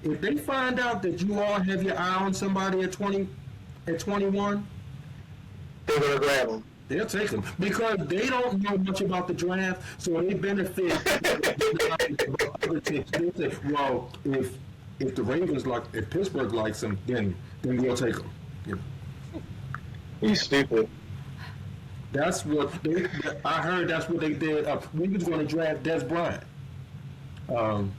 If they find out that you all have your eye on somebody at 21, they're gonna grab them. They'll take them because they don't know much about the draft, so they benefit. They say, well, if the Ravens if Pittsburgh likes them, then we'll take them. Yeah. You stupid. That's what I heard. That's what they did. We was going to draft Des Bryant. And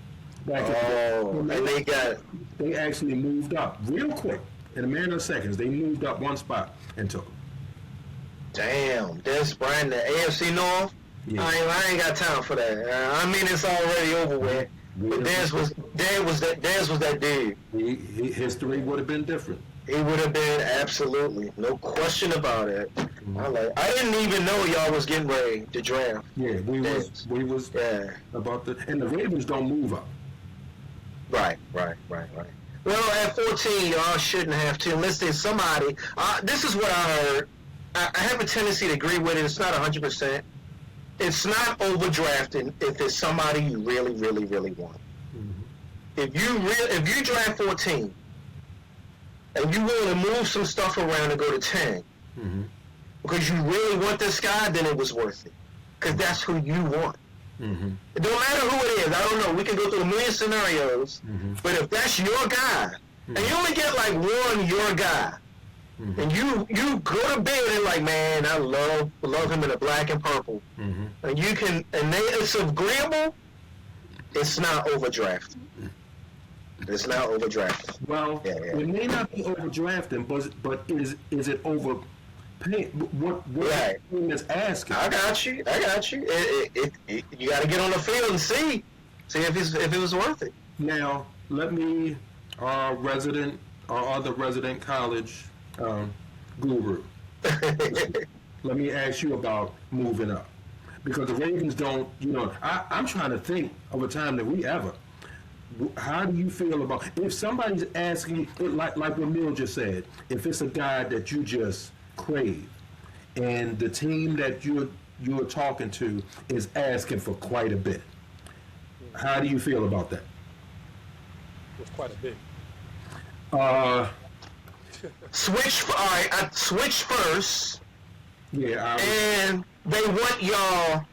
they actually moved up real quick in a matter of seconds. They moved up one spot and took him. Damn, Des Bryant, the AFC North. Yeah. I ain't got time for that. I mean, it's already over with. But Des was that dude. History would have been different. It would have been absolutely no question about it. I didn't even know y'all was getting ready to draft. Yeah, we was about the and the Ravens don't move up. Right. Well, at 14, y'all shouldn't have to unless there's somebody. This is what I heard. I have a tendency to agree with it. It's not 100%. It's not overdrafting if it's somebody you really, really, really want. If you draft 14 and you want to move some stuff around and go to 10 because you really want this guy, then it was worth it because that's who you want. It don't matter who it is. I don't know. We can go through a million scenarios, but if that's your guy, and you only get like one your guy, and you go to bed and like, man, I love him in the black and purple, and you can, and it's agreeable. It's not overdrafted. It's not overdrafted. Well, it may not be overdrafting, but is it over? What right. the team is asking? I got you. You got to get on the field and see if it was worth it. Now, let me, our other resident college guru. Let me ask you about moving up, because the Ravens don't. I'm trying to think of a time that we ever. How do you feel about if somebody's asking, like what Mill just said, if it's a guy that you just crave, and the team that you're talking to is asking for quite a bit. How do you feel about that? Was quite a bit. Uh, Switch. All right, I switch first, yeah, and they want y'all.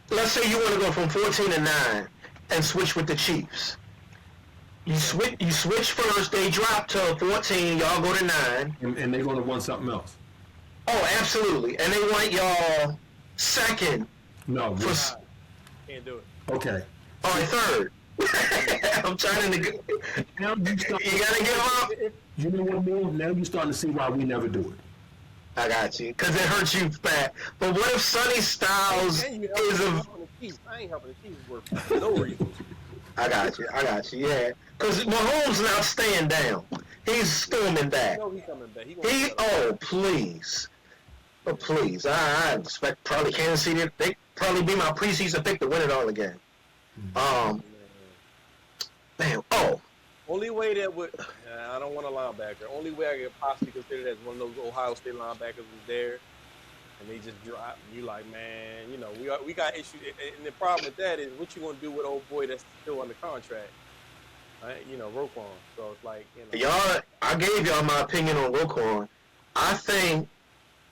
Let's say you want to go from 14 to 9 and switch with the Chiefs. You switch first. They drop to 14. Y'all go to 9. and they're going to want something else. Oh, absolutely. And they want y'all second. No, For, Can't do it. okay. all right, third. I'm trying to. Now you start. You gotta give up. You know what, Neil? Now you're starting to see why we never do it. I got you, cause it hurts you bad. But what if Sonny Styles And you is a? helping the Chiefs. I ain't helping the Chiefs work for no reason. I got you. Yeah, cause Mahomes not staying down. He's storming back. No, he's coming back. He gonna He. come back. Oh, please. Oh, please. I expect probably Kansas City. They probably be my preseason pick to win it all again. Man. Oh. Only way that would, I don't want a linebacker. Only way I could possibly consider that is one of those Ohio State linebackers was there, and they just drop. You like, man, you know, we got issues, and the problem with that is what you gonna do with old boy that's still under contract, right? You know, Roquan. So it's like, you know, Y'all, I gave y'all my opinion on Roquan. I think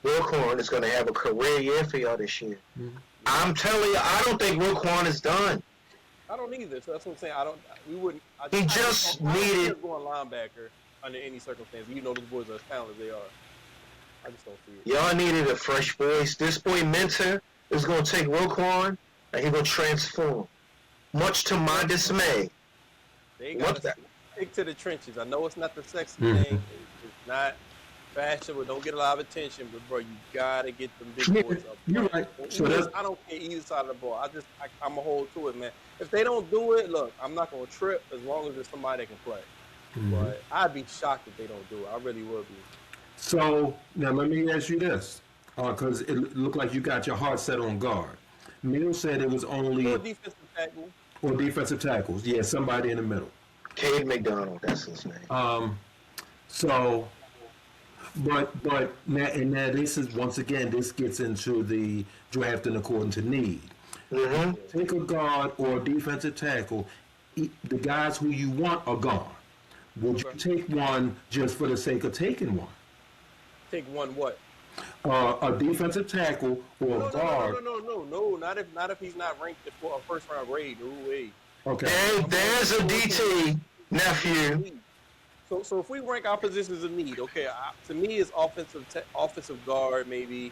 Roquan is going to have a career year for y'all this year. Mm-hmm. I'm telling you, I don't think Roquan is done. I don't either. So that's what I'm saying. We wouldn't. He just needed- going linebacker under any circumstance. You know, those boys are as talented as they are. I just don't see it. Y'all needed a fresh voice. This boy Mentor is going to take Roquan and he's going to transform. Much to my dismay. They What's got to that? stick to the trenches. I know it's not the sexy Mhm. thing. It's not fashionable. Don't get a lot of attention, but bro, you gotta get them big Yeah, boys up. you're right. So that's I don't care either side of the ball. I'm a hold to it, man. If they don't do it, look, I'm not gonna trip as long as there's somebody that can play. But I'd be shocked if they don't do it. I really would be. so. Now let me ask you this, because it looked like you got your heart set on guard. Neil said it was only Or defensive tackle. or defensive tackles. Yeah, somebody in the middle. Cade McDonald, that's his name. So, but now this is once again this gets into the drafting according to need. Mm-hmm. Take a guard or a defensive tackle. The guys who you want are gone. Would you take one just for the sake of taking one? Take one what? A defensive tackle or a guard. No. Not if he's not ranked for a first round grade. No way. Okay. There's a DT, nephew. So if we rank our positions of need, okay, to me it's offensive guard maybe.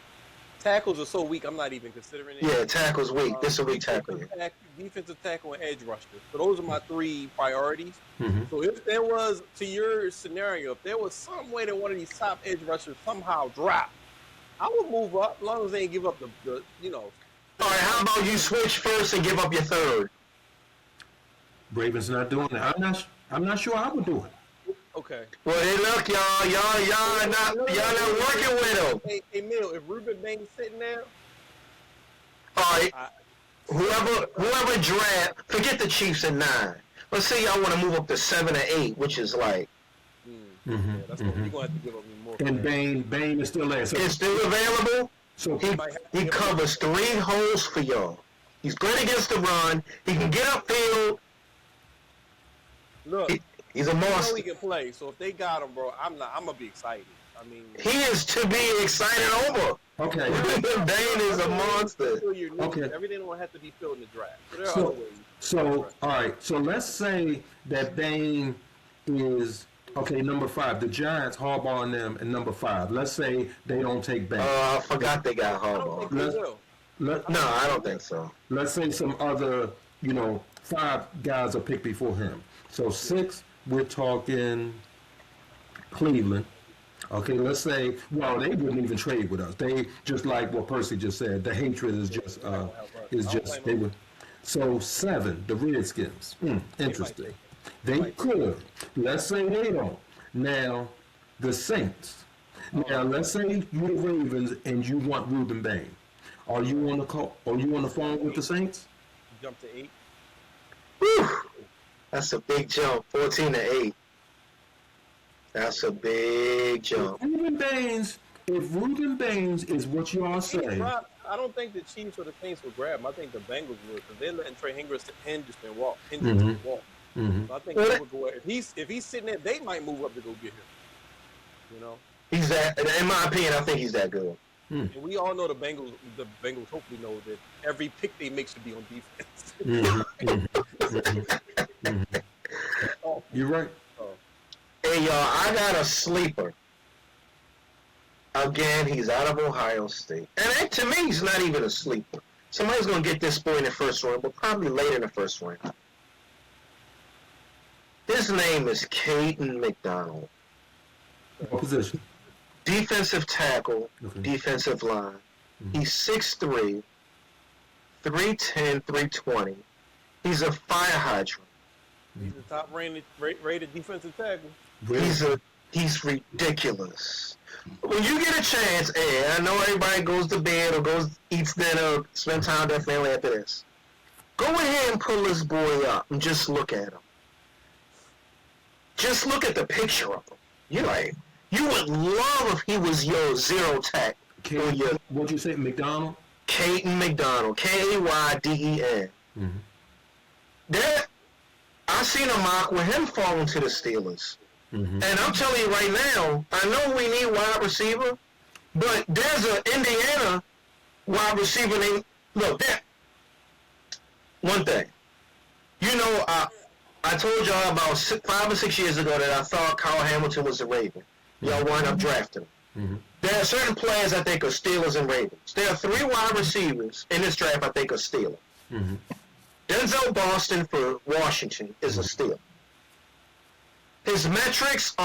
Tackles are so weak, I'm not even considering it. Yeah, tackle's weak. This is a weak tackle. Defensive tackle and edge rusher. So those are my three priorities. Mhm. So if there was, to your scenario, if there was some way that one of these top edge rushers somehow dropped, I would move up as long as they ain't give up the you know. All right, how about you switch first and give up your third? Ravens not doing that. I'm not sure I would do it. Okay. Well, hey, look, y'all not working with him. Hey, Mill, if Ruben Bain's sitting there, All right, whoever draft, forget the Chiefs at 9. Let's say y'all want to move up to 7 or 8, which is like yeah, that's what you're gonna have to give up me more. for And that. Bain is still there. So, it's still available. so He covers 3 holes for y'all. He's great against the run. He can get upfield. Look, He's a I know he monster. can play. So if they got him, bro, I'm gonna be excited. I mean, He is to be excited over. okay. Dane is a monster. Okay. Everything don't have to be filled in the draft. So there are So- other ways. So, all right. So let's say that Bain is okay. Number 5, the Giants, Harbaugh and them, and number 5. Let's say they don't take Bain. I forgot they got I don't think Harbaugh. they Let's- will. No, I don't think so. Let's say some other, 5 guys are picked before him. So 6, we're talking Cleveland. Okay, let's say, well, they wouldn't even trade with us. They just like what Percy just said. The hatred is just they would. So 7, the Redskins. Interesting. They could. Let's say they don't. Now, the Saints. Now, let's say you the Ravens and you want Ruben Bain. Are you on the call? Are you on the phone with the Saints? Jump to 8. Whew. That's a big jump. 14 to 8. That's a big jump. Ruben Baines if Reuben Baines is what you all say, I don't think the Chiefs or the Saints will grab him. I think the Bengals would because they're letting Trey Henderson walk. Mm-hmm. So I think they would go. If he's sitting there, they might move up to go get him. You know, He's that. In my opinion, I think he's that good. and we all know the Bengals. The Bengals hopefully know that every pick they make should be on defense. You're right. Hey, y'all, I got a sleeper. Again, he's out of Ohio State. And to me, he's not even a sleeper. Somebody's going to get this boy in the first round, but probably later in the first round. His name is Caden McDonald. What position? Defensive tackle, defensive line. He's 6'3", 310, 320. He's a fire hydrant. He's the top rated defensive tackle. He's ridiculous. When you get a chance, hey, I know everybody goes to bed or eats dinner, spend time with their family after this. Go ahead and pull this boy up and just look at him. Just look at the picture of him. You would love if he was your zero tech. What'd you say, McDonald? Caden McDonald, Kayden. I seen a mock with him falling to the Steelers. And I'm telling you right now, I know we need wide receiver, but there's an Indiana wide receiver named, look, one thing. I told y'all about 5 or 6 years ago that I thought Kyle Hamilton was a Raven. Y'all wound up drafting him. There are certain players I think are Steelers and Ravens. There are 3 wide receivers in this draft I think are Steelers. Denzel Boston for Washington is a steal. His metrics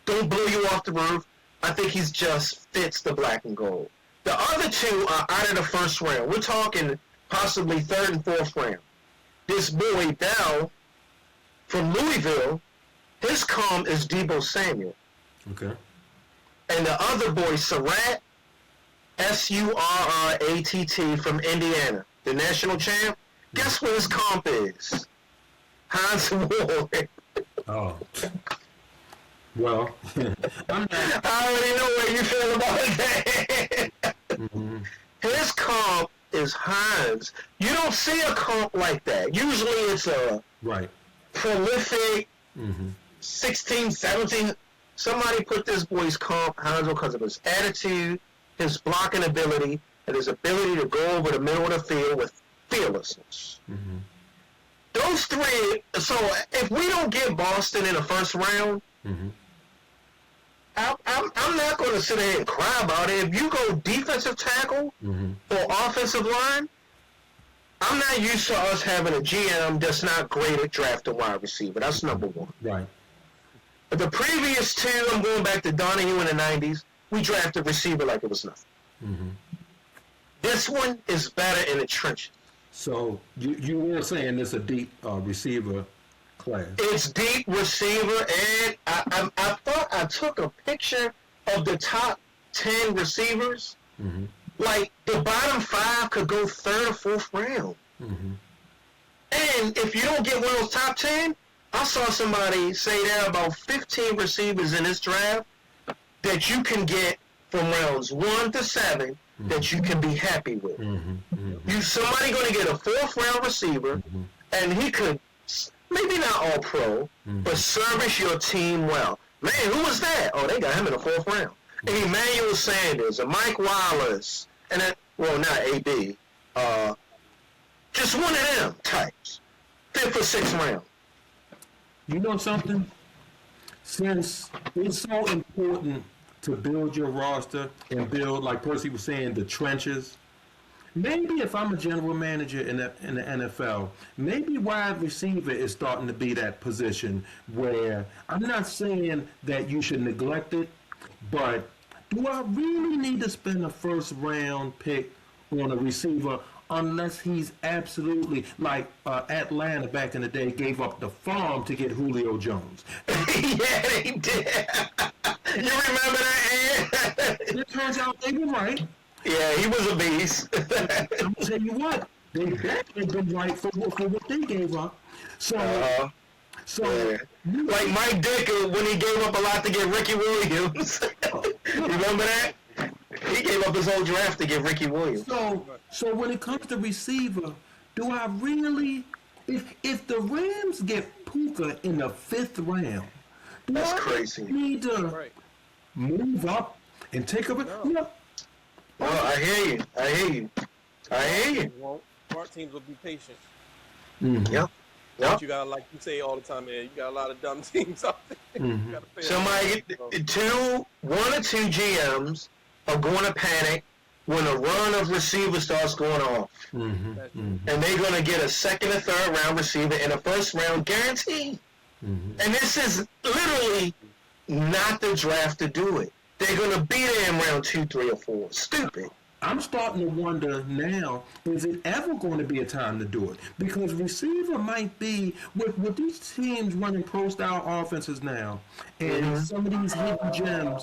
don't blow you off the roof. I think he just fits the black and gold. The other 2 are out of the first round. We're talking possibly 3rd and 4th round. This boy, Bell, from Louisville, his comp is Deebo Samuel. Okay. And the other boy, Surratt, Surratt from Indiana, the national champ. Guess what his comp is? Hines Ward. Oh. Well, I already know what you feel about that. His comp is Hines. You don't see a comp like that. Usually it's a prolific 16, 17. Somebody put this boy's comp, Hines, because of his attitude, his blocking ability, and his ability to go over the middle of the field with fearlessness. Those 3, so if we don't get Boston in the first round, I'm not going to sit there and cry about it. If you go defensive tackle or offensive line, I'm not used to us having a GM that's not great at drafting wide receiver. That's number 1. Right. The previous 2, I'm going back to Donahue in the 90s, we drafted receiver like it was nothing. This one is better in the trenches. So you were saying it's a deep receiver class. It's deep receiver, and I thought I took a picture of the top 10 receivers. Like, the bottom 5 could go 3rd or 4th round. And if you don't get one of those top 10, I saw somebody say there are about 15 receivers in this draft that you can get from rounds 1 to 7 that you can be happy with. Somebody going to get a 4th round receiver, and he could, maybe not all pro, but service your team well. Man, who was that? Oh, they got him in the 4th round. Emmanuel Sanders, and Mike Wallace, and then, well, not AB, just one of them types. 5th or 6th round. You know something? Since it's so important to build your roster and build, like Percy was saying, the trenches, maybe if I'm a general manager in the NFL, maybe wide receiver is starting to be that position where I'm not saying that you should neglect it, but do I really need to spend a 1st round pick on a receiver unless he's absolutely, like Atlanta back in the day gave up the farm to get Julio Jones? Yeah, they did. You remember that? It turns out they were right. Yeah, he was a beast. I'm going to tell you what, they definitely been right for what they gave up. So, yeah. Like Mike Dicker when he gave up a lot to get Ricky Williams. You remember that? He gave up his whole draft to get Ricky Williams. So when it comes to receiver, do I really? If the Rams get Puka in the 5th round, do That's I crazy. need to Right. move up and take a? No. Oh, I hear you. I hear you. Well, smart teams will be patient. Mhm. Yep. But Yep. you got, like you say all the time, man, you got a lot of dumb teams out there. Mhm. You gotta pay Somebody, attention. one or two GMs are going to panic when a run of receivers starts going off. Mhm. That's- Mhm. And they're going to get a 2nd or 3rd round receiver in a 1st round guaranteed. Mhm. And this is literally not the draft to do it. They're going to be there in round 2, 3, or 4. Stupid. I'm starting to wonder now, is it ever going to be a time to do it? Because receiver might be, with these teams running pro-style offenses now, and some of these hidden gems,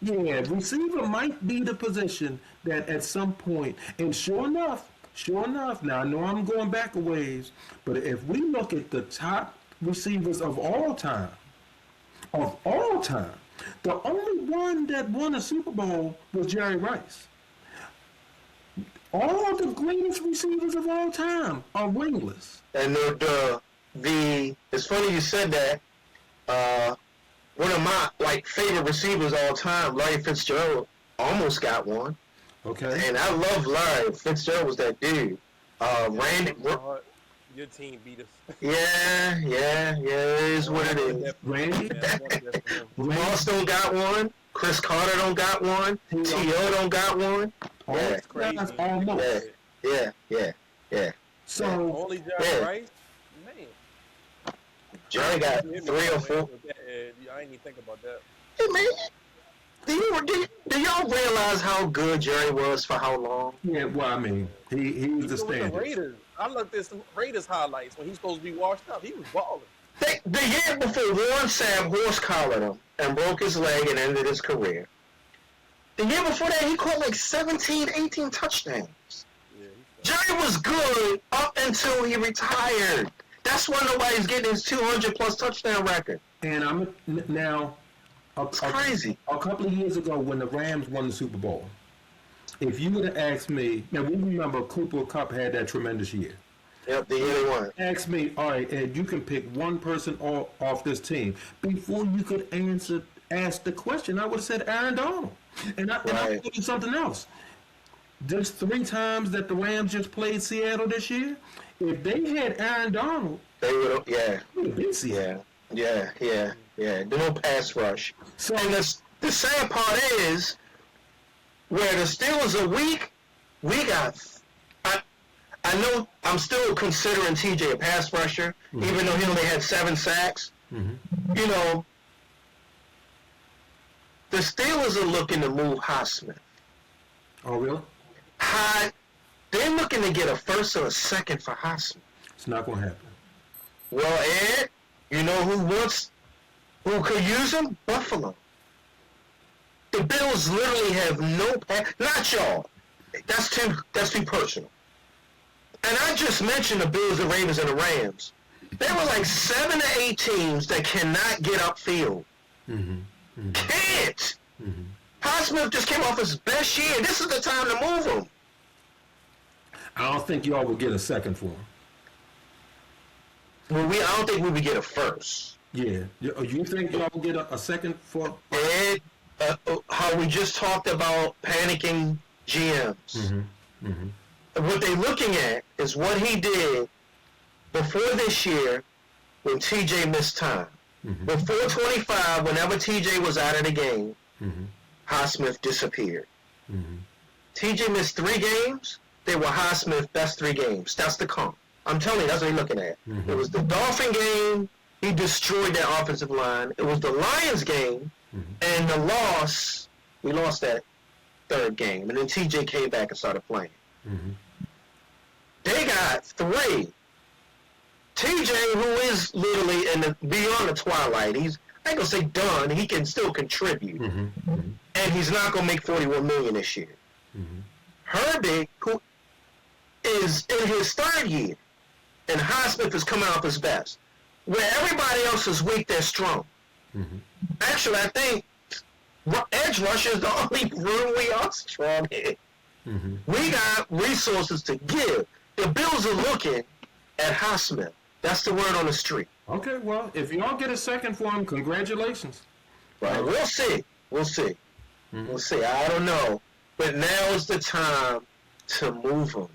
yeah, receiver might be the position that at some point, and sure enough, now I know I'm going back a ways, but if we look at the top receivers of all time, the only one that won a Super Bowl was Jerry Rice. All the greatest receivers of all time are wingless. And it's funny you said that. One of my favorite receivers all time, Larry Fitzgerald, almost got one. Okay. And I love Larry. Fitzgerald was that dude. Randy. Your team beat us. Yeah, it is what it is. Randy? Moss don't got one. Chris Carter don't got one. T.O. don't got one. All Yeah. these guys almost. Yeah. So Only Jerry Yeah. Rice? Man. Jerry got 3 or 4. I didn't even think about that. Hey, man. Do y'all realize how good Jerry was for how long? yeah, well, I mean, he's the Even with the standard. Raiders, I looked at some Raiders highlights when he's supposed to be washed up. He was balling. The year before Warren Sapp horse collared him and broke his leg and ended his career. The year before that, he caught like 17, 18 touchdowns. Yeah, Jerry was good up until he retired. That's why nobody's getting his 200-plus touchdown record. And now, It's crazy. a couple of years ago when the Rams won the Super Bowl, if you would have asked me, now we remember Cooper Kupp had that tremendous year. Yep, the year they won. Ask me, all right, Ed, you can pick one person off this team. Before you could ask the question, I would have said Aaron Donald. And I Right. told you something else. There's 3 times that the Rams just played Seattle this year. If they had Aaron Donald, They would, yeah, it would have been Seattle. yeah. There's no pass rush. So, And the sad part is, where the Steelers are weak, we got. I know I'm still considering TJ a pass rusher, even though he only had 7 sacks. You know, the Steelers are looking to move Highsmith. oh, really? They're looking to get a 1st or a 2nd for Highsmith. It's not going to happen. Well, Ed, you know who could use him? Buffalo. The Bills literally have no pass. Not y'all. That's too personal. And I just mentioned the Bills, the Ravens, and the Rams. There were like 7 to 8 teams that cannot get upfield. Can't. Highsmith just came off his best year. This is the time to move him. I don't think y'all will get a 2nd for him. Well, I don't think we would get a 1st. Yeah. You think y'all will get a 2nd for? Ed, how we just talked about panicking GMs. What they're looking at is what he did before this year when TJ missed time. Before 25, whenever TJ was out of the game, Highsmith disappeared. TJ missed 3 games. They were Highsmith's best 3 games. That's the comp. I'm telling you, that's what he's looking at. It was the Dolphin game. He destroyed that offensive line. It was the Lions game. And the loss, we lost that 3rd game. And then TJ came back and started playing. They got 3. TJ, who is literally beyond the twilight, I ain't gonna say done. He can still contribute, and he's not gonna make $41 million this year. Herbig, who is in his 3rd year, and Highsmith is coming off his best. Where everybody else is weak, they're strong. Actually, I think edge rusher is the only room we are strong in. Mm-hmm. We got resources to give. The Bills are looking at Highsmith. That's the word on the street. Okay, well, if y'all get a second for him, congratulations. Right? We'll see. We'll see. Mm-hmm. We'll see. I don't know. But now is the time to move him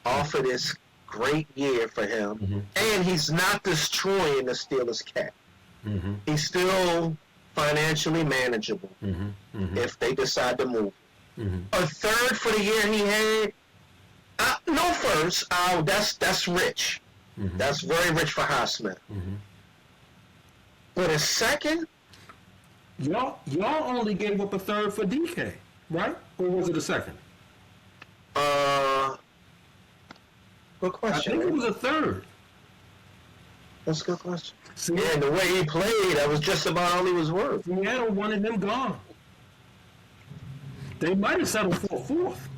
off of this great year for him. Mm-hmm. And he's not destroying the Steelers' cap. Mm-hmm. He's still financially manageable Mm-hmm. Mm-hmm. if they decide to move. Mm-hmm. A third for the year he had, no first. That's rich. Mm-hmm. That's very rich for Highsmith. Mm-hmm. But a second, Y'all only gave up a third for DK, right? Or was it a second? good question. I think it man. was a third. That's a good question. See, Yeah, and the way he played, that was just about all he was worth. Seattle wanted him gone. They might have settled for a fourth.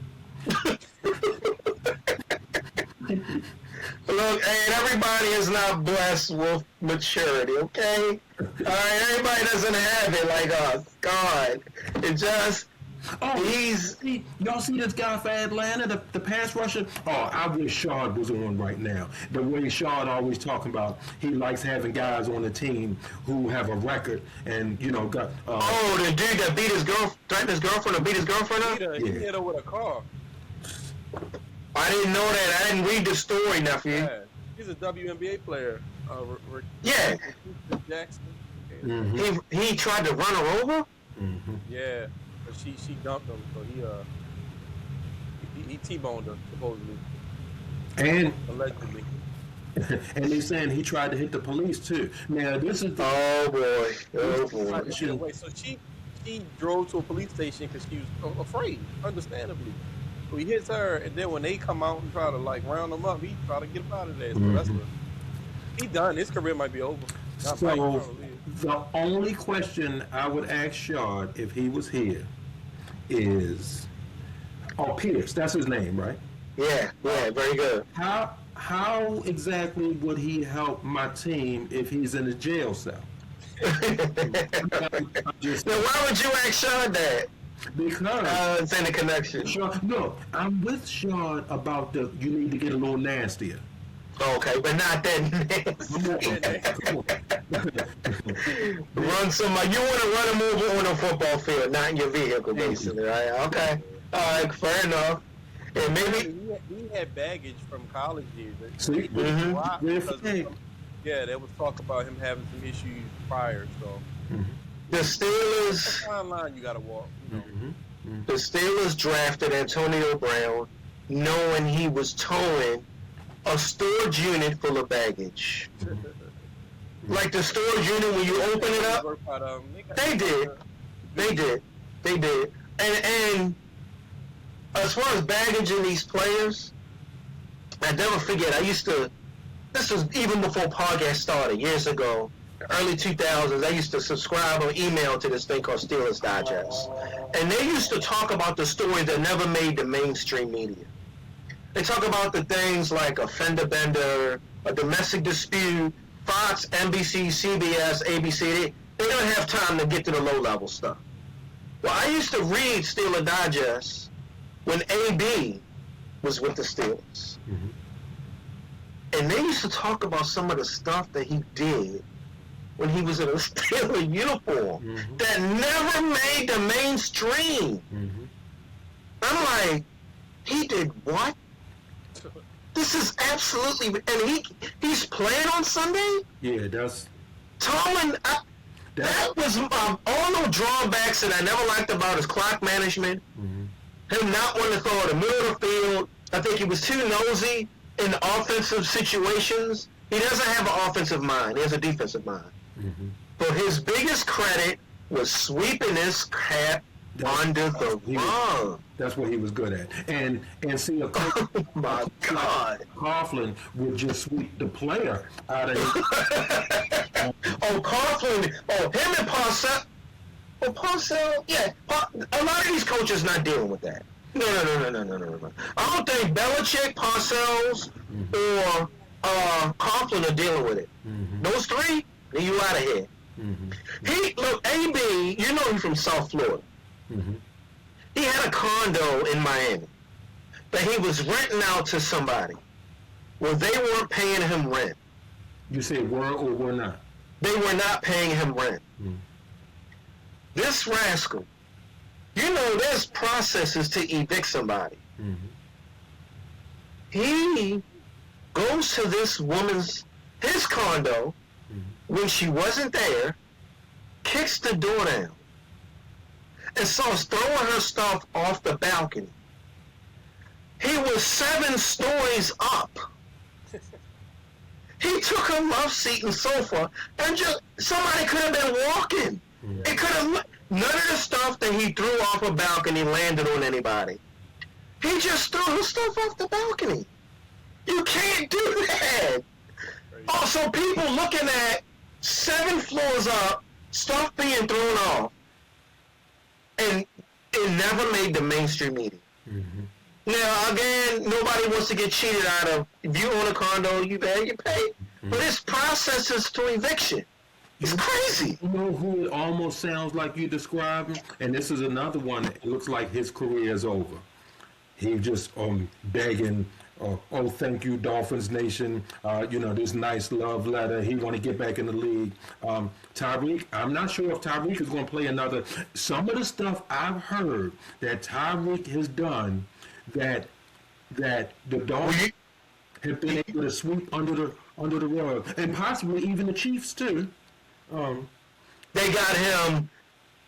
Look, and everybody is not blessed with maturity, okay? All right, everybody doesn't have it like us. God, it just, Y'all see this guy for Atlanta, the pass rusher? Oh, I wish Shard was on right now. The way Shard always talking about, he likes having guys on the team who have a record and, got... the dude that beat his threatened his girlfriend or beat his girlfriend up? He hit her with a car. I didn't know that. I didn't read the story, nephew. Yeah. He's a WNBA player. Yeah. Jackson. Mm-hmm. He tried to run her over? Mm-hmm. Yeah. But she dumped him, so he T-boned her, supposedly. And Allegedly. and they saying he tried to hit the police too. Now this is the Oh boy. Wait, so she drove to a police station because she was afraid, understandably. So he hits her, and then when they come out and try to round him up, he try to get him out of there. So that's what he done. His career might be over. Not Mike, So probably. the only question I would ask Shard if he was here is, Pierce, that's his name, right? Yeah, very good. How exactly would he help my team if he's in a jail cell? Now, why would you ask Sean that? Because It's in the connection. no, I'm with Shard about you need to get a little nastier. Okay, but not that. Come on. Run somebody. You want to run a move on a football field, not in your vehicle, basically, right? Okay. All right, fair enough. And maybe. He had baggage from college years. See? Why? Because Hey. there was talk about him having some issues prior. So The Steelers. that's a fine line you got to walk. The Steelers drafted Antonio Brown, knowing he was towing a storage unit full of baggage. Like the storage unit when you open it up. They did. And as far as baggage in these players, I never forget. This was even before podcast started years ago, early 2000s. I used to subscribe on email to this thing called Steelers Digest, and they used to talk about the stories that never made the mainstream media. They talk about the things like a fender bender, a domestic dispute, Fox, NBC, CBS, ABC. They don't have time to get to the low-level stuff. Well, I used to read Steelers Digest when AB was with the Steelers. Mm-hmm. And they used to talk about some of the stuff that he did when he was in a Steelers uniform that never made the mainstream. Mm-hmm. I'm like, he did what? This is absolutely, and he's playing on Sunday? Yeah, that's Tomlin, that was all the drawbacks that I never liked about his clock management. Him not wanting to throw it in the middle of the field. I think he was too nosy in offensive situations. He doesn't have an offensive mind. He has a defensive mind. But his biggest credit was sweeping his cap under the rug. That's what he was good at. And see, Oh my God. Coughlin would just sweep the player out of his. Coughlin. Him and Parcells. Parcells, yeah. A lot of these coaches not dealing with that. No. I don't think Belichick, Parcells, or Coughlin are dealing with it. Those three, you out of here. He look, AB, you know he's from South Florida. He had a condo in Miami that he was renting out to somebody. Well, they weren't paying him rent. You say were or were not? They were not paying him rent. This rascal, you know, there's processes to evict somebody. He goes to this woman's, his condo, when she wasn't there, kicks the door down, and starts throwing her stuff off the balcony. He was 7 stories up. He took a love seat and sofa, and just somebody could have been walking. It could have. None of the stuff that he threw off a balcony landed on anybody. He just threw his stuff off the balcony. You can't do that. Also, people looking at 7 floors up, stuff being thrown off, and it never made the mainstream media. Now, again, nobody wants to get cheated out of. If you own a condo, you pay. But it's processes to eviction. It's crazy. You know who it almost sounds like you describing? And this is another one that looks like his career is over. He just begging, oh, thank you, Dolphins Nation. This nice love letter. He want to get back in the league. Tyreek, I'm not sure if Tyreek is going to play another. Some of the stuff I've heard that Tyreek has done that the Dolphins have been able to sweep under the rug, and possibly even the Chiefs too. They got him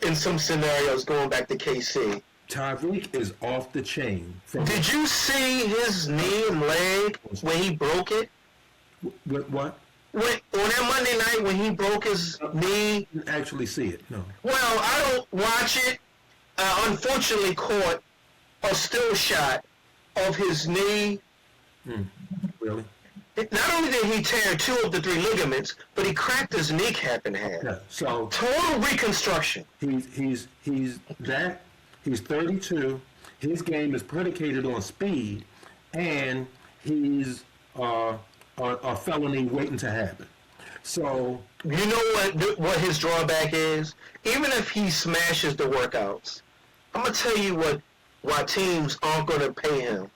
in some scenarios going back to KC. Tyreek is off the chain. Did you see his knee and leg when he broke it? What? On that Monday night when he broke his knee? I didn't actually see it, no. Well, I don't watch it. I unfortunately caught a still shot of his knee. Really? Not only did he tear 2 of the 3 ligaments, but he cracked his kneecap in half. Yeah, so total reconstruction. He's 32. His game is predicated on speed, and he's a felony waiting to happen. So you know what his drawback is? Even if he smashes the workouts, I'm gonna tell you why teams aren't gonna pay him.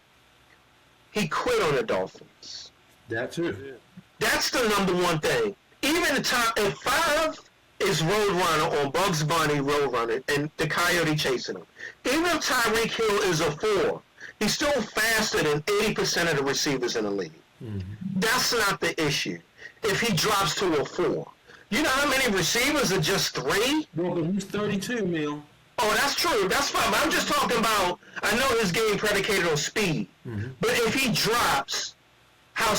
He quit on the Dolphins. That too. That's the number one thing. Even the top, if 5 is Roadrunner on Bugs Bunny Roadrunner and the Coyote chasing him, even if Tyreek Hill is a 4, he's still faster than 80% of the receivers in the league. That's not the issue. If he drops to a 4, you know how many receivers are just 3? Well, but he's 32, Neil. Oh, that's true. That's fine. But I'm just talking about, I know his game predicated on speed. But if he drops, how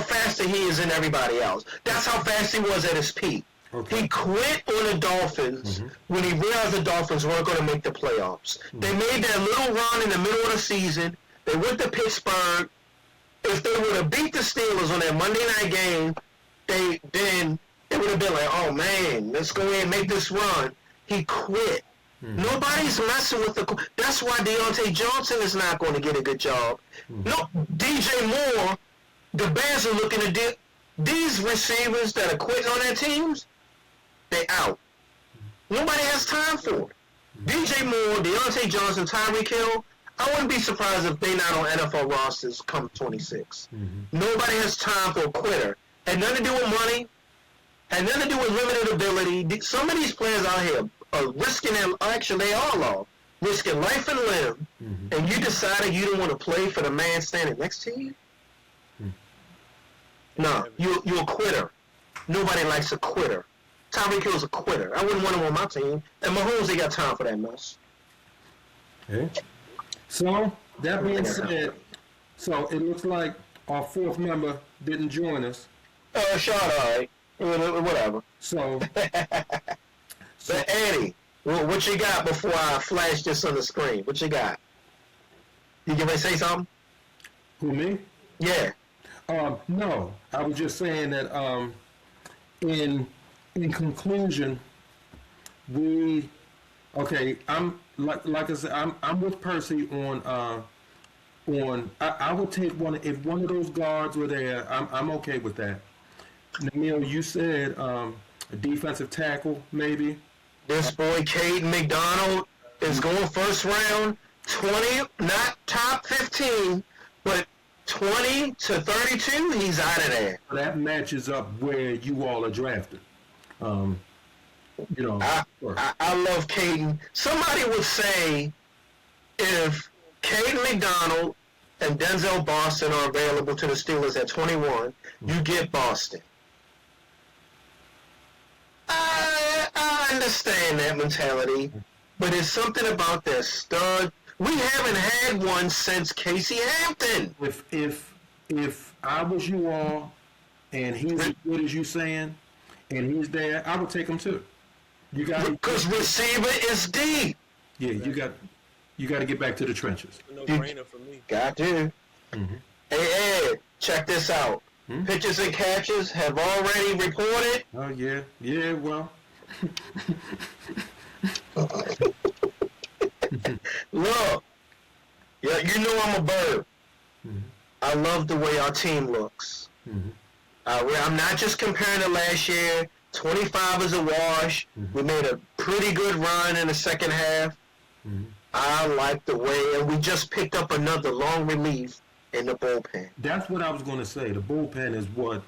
faster he is than everybody else. That's how fast he was at his peak. Okay. He quit on the Dolphins when he realized the Dolphins weren't going to make the playoffs. They made that little run in the middle of the season. They went to Pittsburgh. If they would have beat the Steelers on that Monday night game, then it would have been like, oh man, let's go ahead and make this run. He quit. Nobody's messing with the. That's why Deontay Johnson is not going to get a good job. No, DJ Moore. The Bears are looking at these receivers that are quitting on their teams. They out. Nobody has time for it. DJ Moore, Deontay Johnson, Tyreek Hill. I wouldn't be surprised if they not on NFL rosters come 26. Nobody has time for a quitter. Had nothing to do with money. Had nothing to do with limited ability. Some of these players out here are risking their. Actually, they all are risking life and limb. And you decided you don't want to play for the man standing next to you. No, you're a quitter. Nobody likes a quitter. Tyreek Hill's a quitter. I wouldn't want him on my team. And Mahomes ain't got time for that mess. Okay. So, that being said, so it looks like our 4th member didn't join us. Shot, all right. Whatever. So but Eddie, what you got before I flash this on the screen? What you got? You get ready to say something? Who, me? Yeah. No, I was just saying that in conclusion, I'm like I said, I'm with Percy on I would take one if one of those guards were there. I'm okay with that. Neil, you said A defensive tackle, maybe. This boy, Caden McDonald, is going first round, 20, not top 15, but 20 to 32, he's out of there. That matches up where you all are drafted. You know, I love Caden. Somebody would say if Caden McDonald and Denzel Boston are available to the Steelers at 21, you get Boston. I understand that mentality, but there's something about that stud. We haven't had one since Casey Hampton. If I was you all, and he's as good as you saying, and he's there, I would take him too. You got because receiver is deep. Yeah, you got to get back to the trenches. No brainer for me. Got to. Mm-hmm. Hey Ed, check this out. Pitches and catches have already reported. Oh yeah, well. Look, yeah, you know I'm a bird. Mm-hmm. I love the way our team looks. Mm-hmm. I'm not just comparing to last year. 25 is a wash. Mm-hmm. We made a pretty good run in the second half. Mm-hmm. I like the way, and we just picked up another long relief in the bullpen. That's what I was going to say. The bullpen is what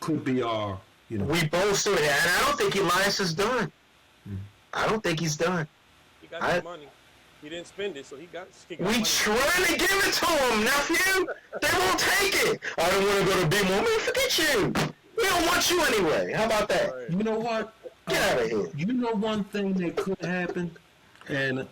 could be our, you know. We bolstered it, and I don't think Elias is done. Mm-hmm. I don't think he's done. He got the money. He didn't spend it, so he got We money. trying to give it to him, nephew. They won't take it. I don't want to go to B-More. Man, forget you. We don't want you anyway. How about that? Right. You know what? Get out of here. You know one thing that could happen, and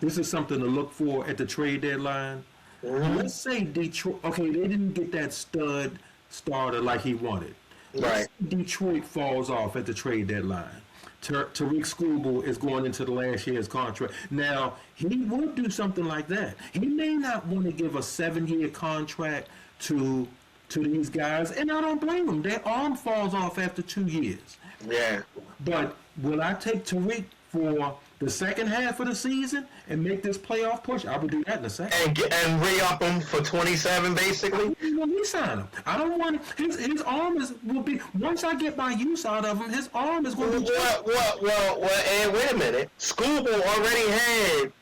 this is something to look for at the trade deadline. Mm-hmm. Let's say Detroit. Okay, they didn't get that stud starter like he wanted. Right. Detroit falls off at the trade deadline. Tariq Skubal is going into the last year's contract. Now, he would do something like that. He may not want to give a 7-year contract to these guys, and I don't blame them. Their arm falls off after 2 years. Yeah. But will I take Tariq for the second half of the season and make this playoff push? I would do that in a second. And re-up him for 27, basically? Well, we sign him. I don't want his arm will be once I get my use out of him. His arm is going to be. Well, and wait a minute. Skubal already had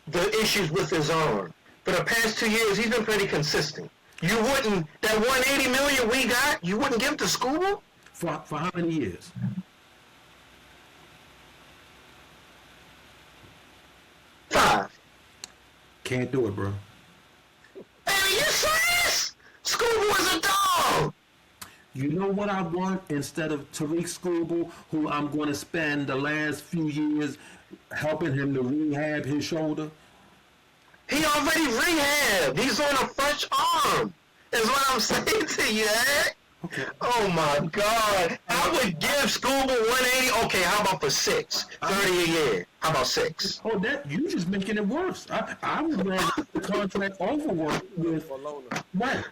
the issues with his arm. For the past 2 years, he's been pretty consistent. You wouldn't, that $180 million we got, you wouldn't give to Skubal? For how many years? 5. Can't do it, bro. Hey, are you serious? Skubal is a dog. You know what I want instead of Tariq Skubal, who I'm going to spend the last few years helping him to rehab his shoulder? He already rehabbed. He's on a fresh arm. Is what I'm saying to you, eh? Okay. Oh my God. I would give Skubal 180. Okay, how about for 6? 30 a year. How about 6? Oh, that you just making it worse. I would rather the contract overwork with right.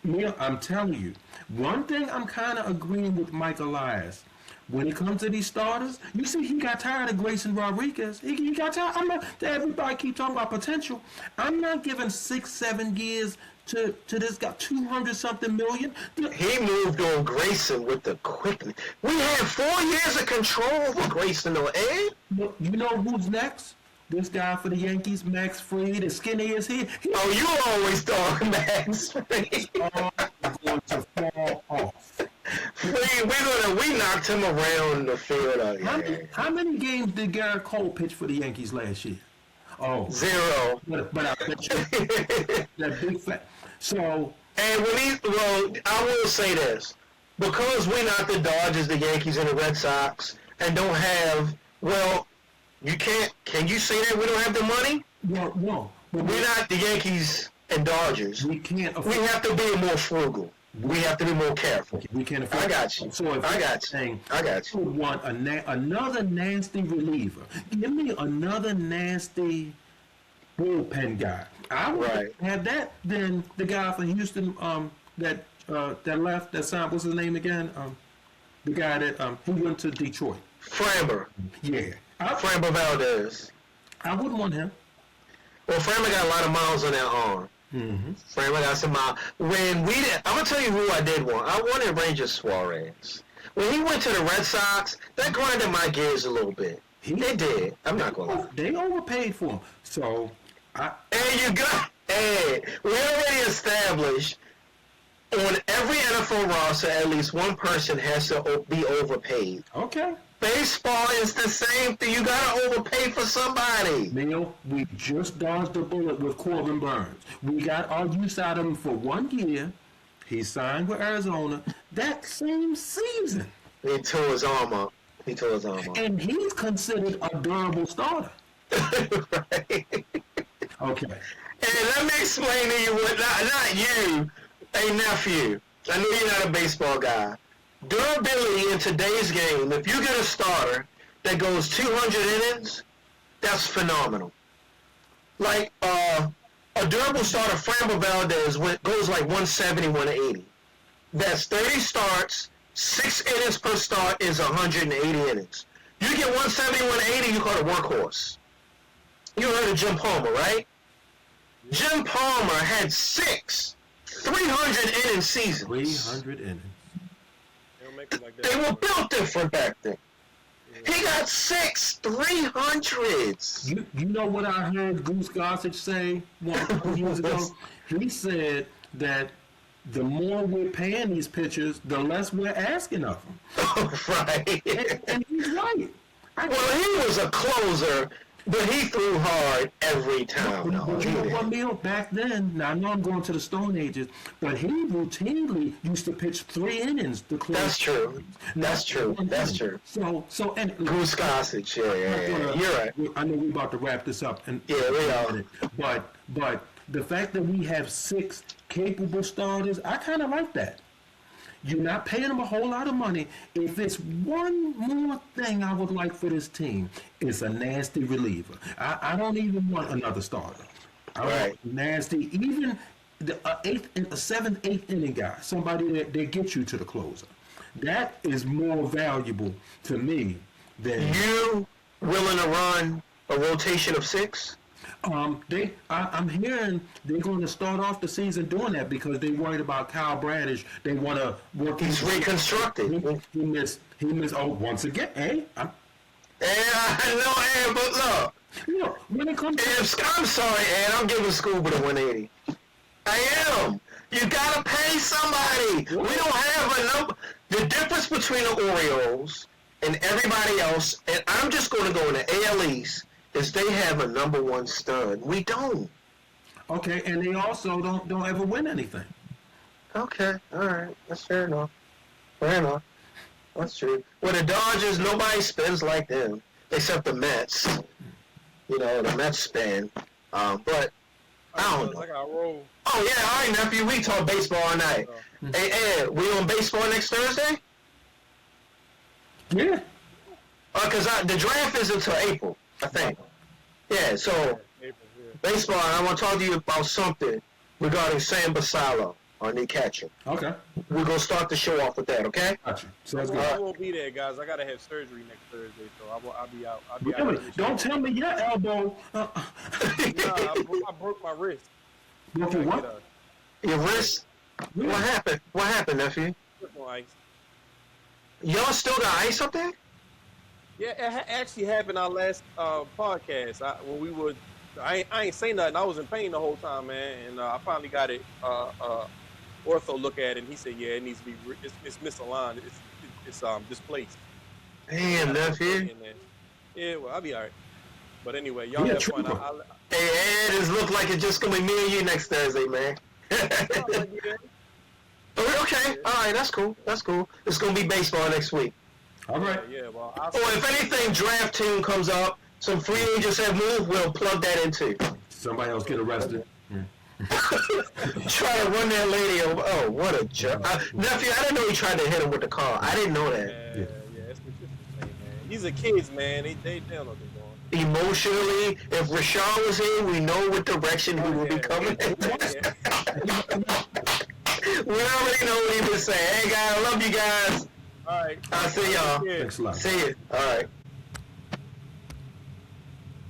Neil, I'm telling you, one thing I'm kind of agreeing with Mike Elias. When it comes to these starters, you see he got tired of Grayson Rodriguez. He got tired. I'm not. Everybody keep talking about potential. I'm not giving 6-7 years to this guy, 200-something million. He moved on Grayson with the quickness. We had 4 years of control over Grayson, though, eh? You know who's next? This guy for the Yankees, Max Fried, as skinny as he. Oh, you always thought Max Fried. Going to fall off. We knocked him around the field out here. How many games did Garrett Cole pitch for the Yankees last year? Oh, 0. But I bet you that big fat. So, And I will say this. Because we're not the Dodgers, the Yankees, and the Red Sox, and don't have, can you say that we don't have the money? no. But We're not the Yankees and Dodgers. we can't afford. We have to be more frugal. We have to be more careful. We can't afford. I got you. So if I you're got you. saying I got you. would want another nasty reliever, give me another nasty bullpen guy. I would Right. have that than the guy from Houston that left, that signed, what's his name again? The guy that he went to Detroit. Framber. Yeah. Framber Valdez. I wouldn't want him. Well, Framber got a lot of miles on that arm. Mm-hmm. Framber got some miles. I'm going to tell you who I did want. I wanted Ranger Suarez. when he went to the Red Sox, that grinded my gears a little bit. They did. I'm not gonna lie. They overpaid for him. So, we already established on every NFL roster, at least one person has to be overpaid. okay. Baseball is the same thing. You gotta overpay for somebody. Neil, we just dodged a bullet with Corbin Burns. We got our use out of him for 1 year. He signed with Arizona that same season. He tore his arm up. And he's considered a durable starter. Right. Okay. And let me explain to you what, not you, a nephew. I know you're not a baseball guy. Durability in today's game, if you get a starter that goes 200 innings, that's phenomenal. Like, a durable starter, Framber Valdez, goes like 170, 180. That's 30 starts, 6 innings per start is 180 innings. You get 170, 180, you call it a workhorse. You heard of Jim Palmer, right? Jim Palmer had 6 300 inning seasons. 300 innings. They don't make them like that. They were built different back then. He got 6 300s. You know what I heard Goose Gossage say one years ago? He said that the more we're paying these pitchers, the less we're asking of them. Right. And he's right. Well, he was a closer, but he threw hard every time. But you know what, Neil? Back then, now I know I'm going to the Stone Ages, but he routinely used to pitch 3 innings to close. That's true. That's true. That's true. So and Goose Gossage, yeah. You're right. I know we're about to wrap this up, and Yeah, we are. But the fact that we have 6 capable starters, I kind of like that. You're not paying them a whole lot of money. If it's one more thing I would like for this team, it's a nasty reliever. I don't even want another starter. I want nasty, even a 7th, 8th inning guy, somebody that gets you to the closer. That is more valuable to me than You willing to run a rotation of 6? I'm hearing they're going to start off the season doing that because they worried about Kyle Bradish. They want to work. He's reconstructed. He missed. Oh, once again, hey. Yeah, I know, Ed, but look. You know, when it comes to I'm sorry, Ed. I'm giving Scuba the 180. I am. You gotta pay somebody. We don't have a number. The difference between the Orioles and everybody else, and I'm just going to go in the AL East, is they have a number 1 stud. We don't. okay, and they also don't ever win anything. Okay, all right. That's fair enough. Fair enough. That's true. Well, the Dodgers, nobody spends like them, except the Mets. You know, the Mets spend. But I don't know. I got roll. Oh, yeah, all right, nephew. We talk baseball all night. Hey, Ed, we on baseball next Thursday? Yeah. Because the draft is until April, I think. Yeah, so baseball, I want to talk to you about something regarding Sam Basallo, our new catcher. Okay. We're going to start the show off with that, okay? Gotcha. Sounds I good. won't be there, guys. I gotta have surgery next Thursday, so I'll be out. Really? Don't tell me your elbow. Nah, I broke my wrist. Broke your what? Your wrist? Really? What happened? What happened, nephew? No ice. Y'all still got ice up there? Yeah, it actually happened our last podcast. When we were, I ain't say nothing. I was in pain the whole time, man, and I finally got it. Ortho look at it, and he said, "Yeah, it needs to be. It's misaligned. It's displaced." Damn, nephew. Yeah, well, I'll be all right. But anyway, y'all Yeah, have fun. trooper. Hey, Ed, it look like it's just going to be me and you next Thursday, man. Okay, all right, that's cool. That's cool. It's going to be baseball next week. All right. Yeah, well, Or if anything, draft team comes up, some free agents have moved, we'll plug that into. Somebody else get arrested. Try to run that lady over. Oh, what a jerk. Nephew, I didn't know he tried to hit him with the car. I didn't know that. Yeah, it's just insane, man. These are kids, man. They don't know what they're doing. Emotionally, if Rashawn was here, we know what direction he would be coming in. We already know what he would say. Hey, guys, I love you guys. All right. I'll see y'all. Yeah. Thanks a lot. See you. All right.